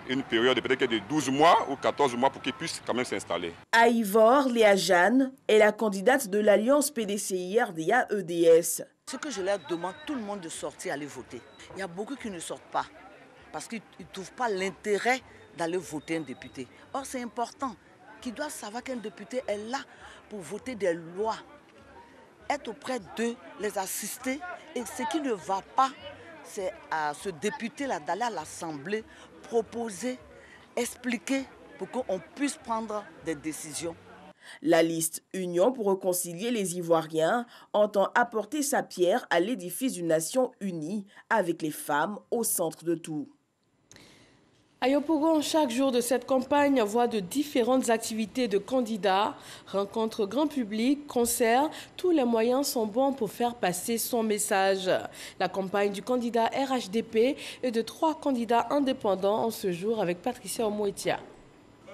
une période peut-être de 12 mois ou 14 mois pour qu'ils puissent quand même s'installer. À Ivor, Léa Jeanne est la candidate de l'Alliance PDCI-RDA-EDS. Ce que je leur demande, tout le monde de sortir aller voter. Il y a beaucoup qui ne sortent pas parce qu'ils ne trouvent pas l'intérêt d'aller voter un député. Or, c'est important qu'ils doivent savoir qu'un député est là pour voter des lois, être auprès d'eux, les assister. Et ce qui ne va pas, c'est à ce député-là d'aller à l'Assemblée, proposer, expliquer pour qu'on puisse prendre des décisions. La liste Union pour réconcilier les Ivoiriens entend apporter sa pierre à l'édifice d'une nation unie avec les femmes au centre de tout. À Yopougon, chaque jour de cette campagne voit de différentes activités de candidats, rencontres grand public, concerts. Tous les moyens sont bons pour faire passer son message. La campagne du candidat RHDP et de 3 candidats indépendants en ce jour avec Patricia Omoetia.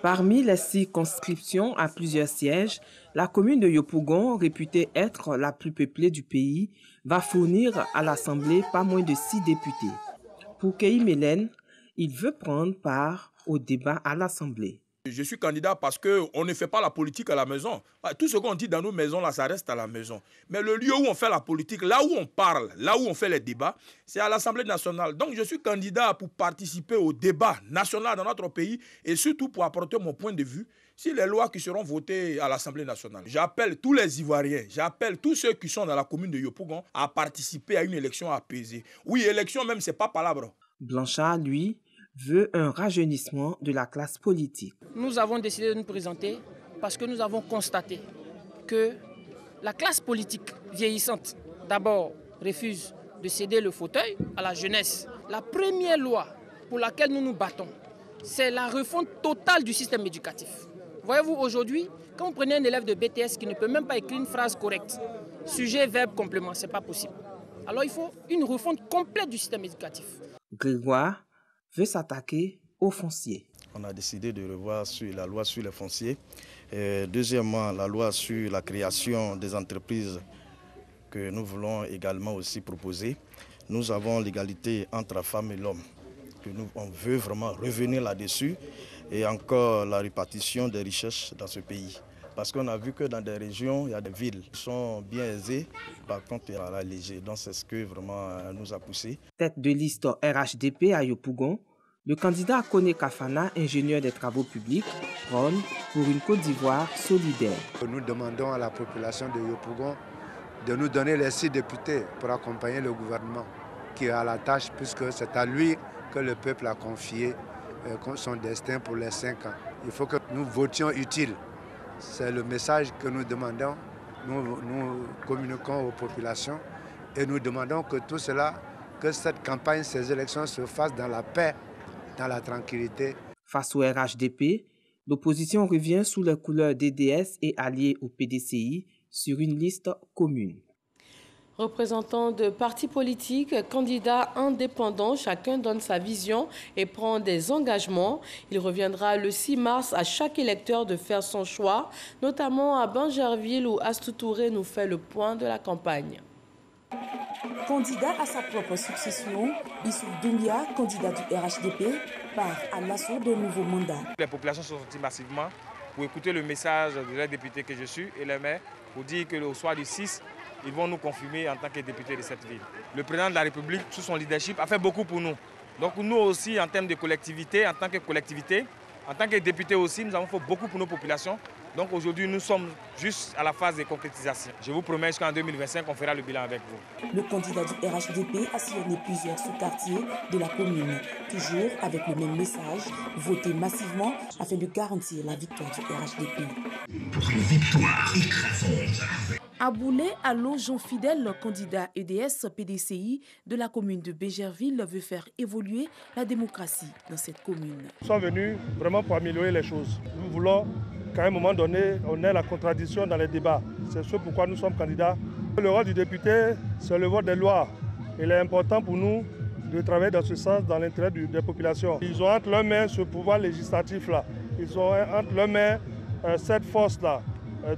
Parmi les circonscriptions à plusieurs sièges, la commune de Yopougon, réputée être la plus peuplée du pays, va fournir à l'Assemblée pas moins de 6 députés. Pour Kei Mélène, il veut prendre part au débat à l'Assemblée. Je suis candidat parce qu'on ne fait pas la politique à la maison. Tout ce qu'on dit dans nos maisons, là, ça reste à la maison. Mais le lieu où on fait la politique, là où on parle, là où on fait les débats, c'est à l'Assemblée nationale. Donc je suis candidat pour participer au débat national dans notre pays et surtout pour apporter mon point de vue sur les lois qui seront votées à l'Assemblée nationale. J'appelle tous les Ivoiriens, j'appelle tous ceux qui sont dans la commune de Yopougon à participer à une élection apaisée. Oui, élection même, c'est pas palabre. Blanchard, lui, veut un rajeunissement de la classe politique. Nous avons décidé de nous présenter parce que nous avons constaté que la classe politique vieillissante, d'abord, refuse de céder le fauteuil à la jeunesse. La première loi pour laquelle nous nous battons, c'est la refonte totale du système éducatif. Voyez-vous, aujourd'hui, quand vous prenez un élève de BTS qui ne peut même pas écrire une phrase correcte, sujet, verbe, complément, ce n'est pas possible. Alors il faut une refonte complète du système éducatif. Grégoire veut s'attaquer aux fonciers. On a décidé de revoir sur la loi sur les fonciers. Et deuxièmement, la loi sur la création des entreprises que nous voulons également aussi proposer. Nous avons l'égalité entre la femme et l'homme. On veut vraiment revenir là-dessus. Et encore la répartition des richesses dans ce pays. Parce qu'on a vu que dans des régions, il y a des villes qui sont bien aisées, par contre, il y a la légère. Donc c'est ce que vraiment nous a poussé. Tête de liste RHDP à Yopougon, le candidat Kone Kafana, ingénieur des travaux publics, prône pour une Côte d'Ivoire solidaire. Nous demandons à la population de Yopougon de nous donner les 6 députés pour accompagner le gouvernement qui a la tâche, puisque c'est à lui que le peuple a confié son destin pour les 5 ans. Il faut que nous votions utile. C'est le message que nous demandons, nous communiquons aux populations et nous demandons que tout cela, que cette campagne, ces élections se fassent dans la paix, dans la tranquillité. Face au RHDP, l'opposition revient sous les couleurs DDS et alliée au PDCI sur une liste commune. Représentants de partis politiques, candidats indépendants, chacun donne sa vision et prend des engagements. Il reviendra le 6 mars à chaque électeur de faire son choix, notamment à Bangerville où Astou Touré nous fait le point de la campagne. Candidat à sa propre succession, Issouf Doumbia, candidat du RHDP, part à l'assaut de nouveaux mandats. Les populations sont sorties massivement pour écouter le message de la députée que je suis et les maires pour dire que au soir du 6, ils vont nous confirmer en tant que députés de cette ville. Le président de la République, sous son leadership, a fait beaucoup pour nous. Donc nous aussi, en termes de collectivité, en tant que collectivité, en tant que députés aussi, nous avons fait beaucoup pour nos populations. Donc aujourd'hui, nous sommes juste à la phase de concrétisation. Je vous promets qu'en 2025, on fera le bilan avec vous. Le candidat du RHDP a sillonné plusieurs sous-quartiers de la commune, toujours avec le même message, voter massivement afin de garantir la victoire du RHDP. Pour une victoire écrasante. Aboulé Allo Jean Fidèle, candidat EDS PDCI de la commune de Bégerville, veut faire évoluer la démocratie dans cette commune. Nous sommes venus vraiment pour améliorer les choses. Nous voulons qu'à un moment donné, on ait la contradiction dans les débats. C'est ce pourquoi nous sommes candidats. Le rôle du député, c'est le vote des lois. Il est important pour nous de travailler dans ce sens, dans l'intérêt des populations. Ils ont entre leurs mains ce pouvoir législatif-là. Ils ont entre leurs mains cette force-là.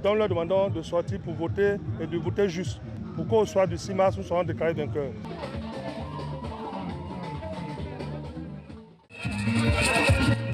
Donc nous leur demandons de sortir pour voter et de voter juste. Pour qu'au soir du 6 mars, nous serons déclarés vainqueurs.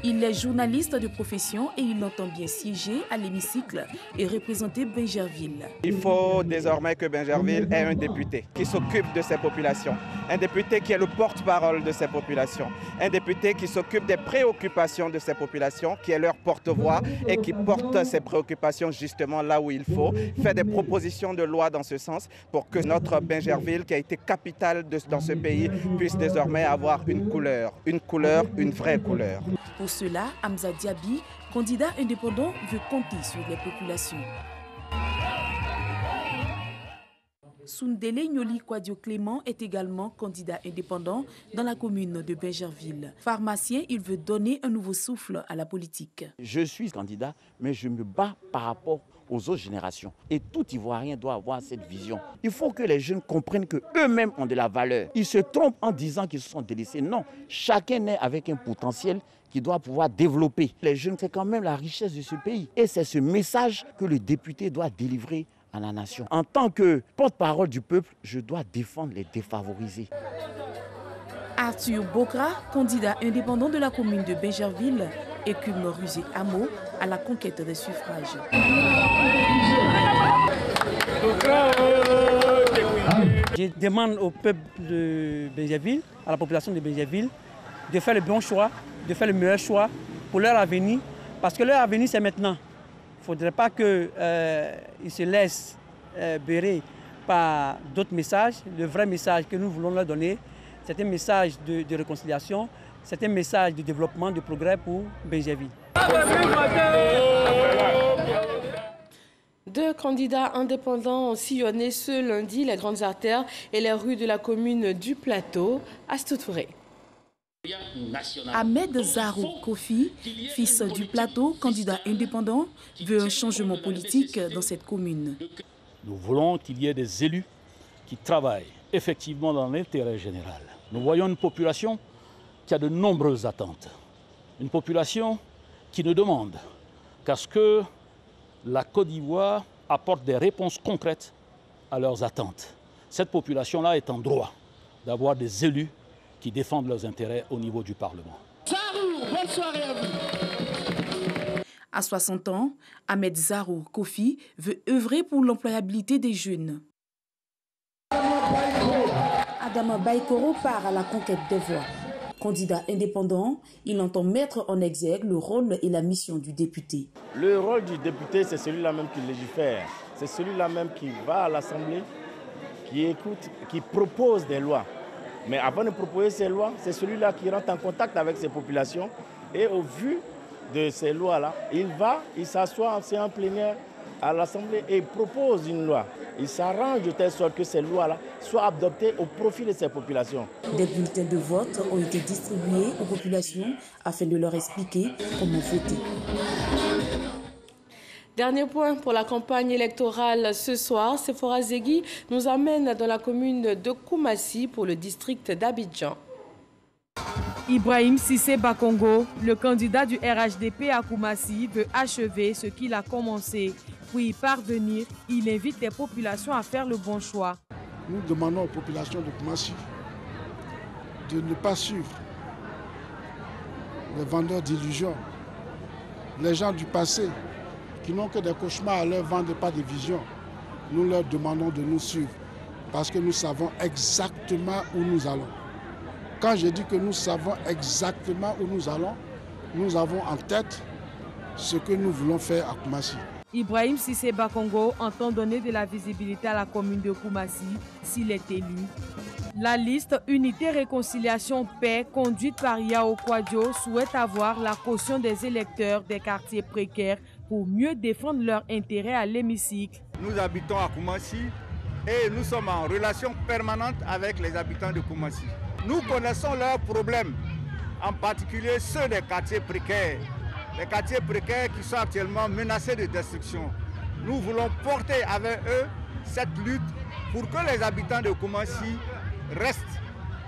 Il est journaliste de profession et il entend bien siéger à l'hémicycle et représenter Bégerville. Il faut désormais que Bégerville ait un député qui s'occupe de ces populations. Un député qui est le porte-parole de ces populations. Un député qui s'occupe des préoccupations de ces populations, qui est leur porte-voix et qui porte ces préoccupations justement là où il faut. Faire des propositions de loi dans ce sens pour que notre Bégerville, qui a été capitale dans ce pays, puisse désormais avoir une couleur, une vraie couleur. Pour cela, Hamza Diaby, candidat indépendant, veut compter sur les populations. Soundele Nyoli Kwadio Clément est également candidat indépendant dans la commune de Bégerville. Pharmacien, il veut donner un nouveau souffle à la politique. Je suis candidat, mais je me bats par rapport aux autres générations. Et tout Ivoirien doit avoir cette vision. Il faut que les jeunes comprennent qu'eux-mêmes ont de la valeur. Ils se trompent en disant qu'ils se sont délaissés. Non, chacun naît avec un potentiel qui doit pouvoir développer. Les jeunes, c'est quand même la richesse de ce pays. Et c'est ce message que le député doit délivrer à la nation. En tant que porte-parole du peuple, je dois défendre les défavorisés. Arthur Bokra, candidat indépendant de la commune de Bégerville, écume rusé hameau à la conquête des suffrages. Je demande au peuple de Bégerville, à la population de Bégerville, de faire le bon choix, de faire le meilleur choix pour leur avenir, parce que leur avenir c'est maintenant. Il ne faudrait pas qu'ils se laissent bérer par d'autres messages. Le vrai message que nous voulons leur donner, c'est un message de réconciliation, c'est un message de développement, de progrès pour Bégerville. Deux candidats indépendants ont sillonné ce lundi les grandes artères et les rues de la commune du Plateau. Astou Touré. Ahmed Zarou Kofi, fils du Plateau, candidat indépendant, veut un changement politique dans cette commune. Nous voulons qu'il y ait des élus qui travaillent effectivement dans l'intérêt général. Nous voyons une population qui a de nombreuses attentes. Une population qui ne demande qu'à ce que la Côte d'Ivoire apporte des réponses concrètes à leurs attentes. Cette population-là est en droit d'avoir des élus qui défendent leurs intérêts au niveau du Parlement. Bonne soirée à vous. À 60 ans, Ahmed Zarou Kofi veut œuvrer pour l'employabilité des jeunes. Adama Baïkoro part à la conquête des voix. Candidat indépendant, il entend mettre en exergue le rôle et la mission du député. Le rôle du député, c'est celui-là même qui légifère. C'est celui-là même qui va à l'Assemblée, qui écoute, qui propose des lois. Mais avant de proposer ces lois, c'est celui-là qui rentre en contact avec ces populations. Et au vu de ces lois-là, il s'assoit en séance plénière à l'Assemblée et propose une loi. Il s'arrange de telle sorte que ces lois-là soient adoptées au profit de ces populations. Des bulletins de vote ont été distribués aux populations afin de leur expliquer comment voter. Dernier point pour la campagne électorale ce soir, Sephora Zegui nous amène dans la commune de Koumassi pour le district d'Abidjan. Ibrahim Sissé Bakongo, le candidat du RHDP à Koumassi, veut achever ce qu'il a commencé. Pour y parvenir, il invite les populations à faire le bon choix. Nous demandons aux populations de Koumassi de ne pas suivre les vendeurs d'illusions, les gens du passé qui n'ont que des cauchemars à leur vendre, pas de vision. Nous leur demandons de nous suivre parce que nous savons exactement où nous allons. Quand je dis que nous savons exactement où nous allons, nous avons en tête ce que nous voulons faire à Koumassi. Ibrahim Sissé Bakongo entend donner de la visibilité à la commune de Koumassi s'il est élu. La liste Unité Réconciliation Paix conduite par Yao Kwadio souhaite avoir la caution des électeurs des quartiers précaires pour mieux défendre leurs intérêts à l'hémicycle. Nous habitons à Koumassi et nous sommes en relation permanente avec les habitants de Koumassi. Nous connaissons leurs problèmes, en particulier ceux des quartiers précaires. Les quartiers précaires qui sont actuellement menacés de destruction. Nous voulons porter avec eux cette lutte pour que les habitants de Koumassi restent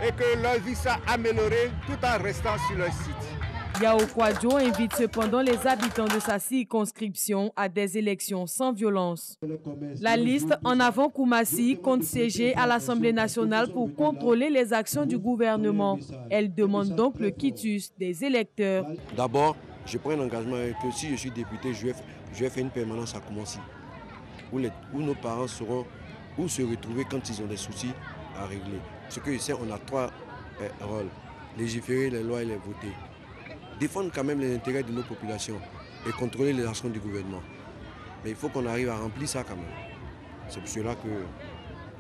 et que leur vie soit améliorée tout en restant sur leur site. Yao Kwadjo invite cependant les habitants de sa circonscription à des élections sans violence. La liste En avant Koumassi compte siéger à l'Assemblée nationale pour contrôler les actions du gouvernement. Elle demande donc le quitus des électeurs. D'abord, je prends un engagement que si je suis député, je vais faire une permanence à Koumassi, où nos parents sauront où se retrouver quand ils ont des soucis à régler. Ce que je sais, on a 3 rôles: légiférer les lois et les voter, défendre quand même les intérêts de nos populations et contrôler les actions du gouvernement. Mais il faut qu'on arrive à remplir ça quand même. C'est pour cela que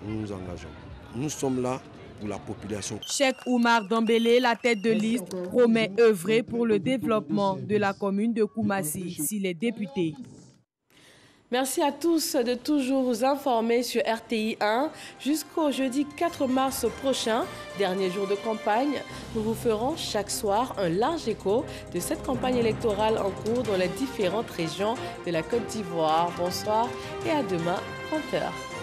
nous nous engageons. Nous sommes là pour la population. Cheikh Oumar Dambélé, la tête de liste, promet œuvrer pour le développement de la commune de Koumassi s'il est député. Merci à tous de toujours vous informer sur RTI 1 jusqu'au jeudi 4 mars prochain, dernier jour de campagne. Nous vous ferons chaque soir un large écho de cette campagne électorale en cours dans les différentes régions de la Côte d'Ivoire. Bonsoir et à demain, 20h.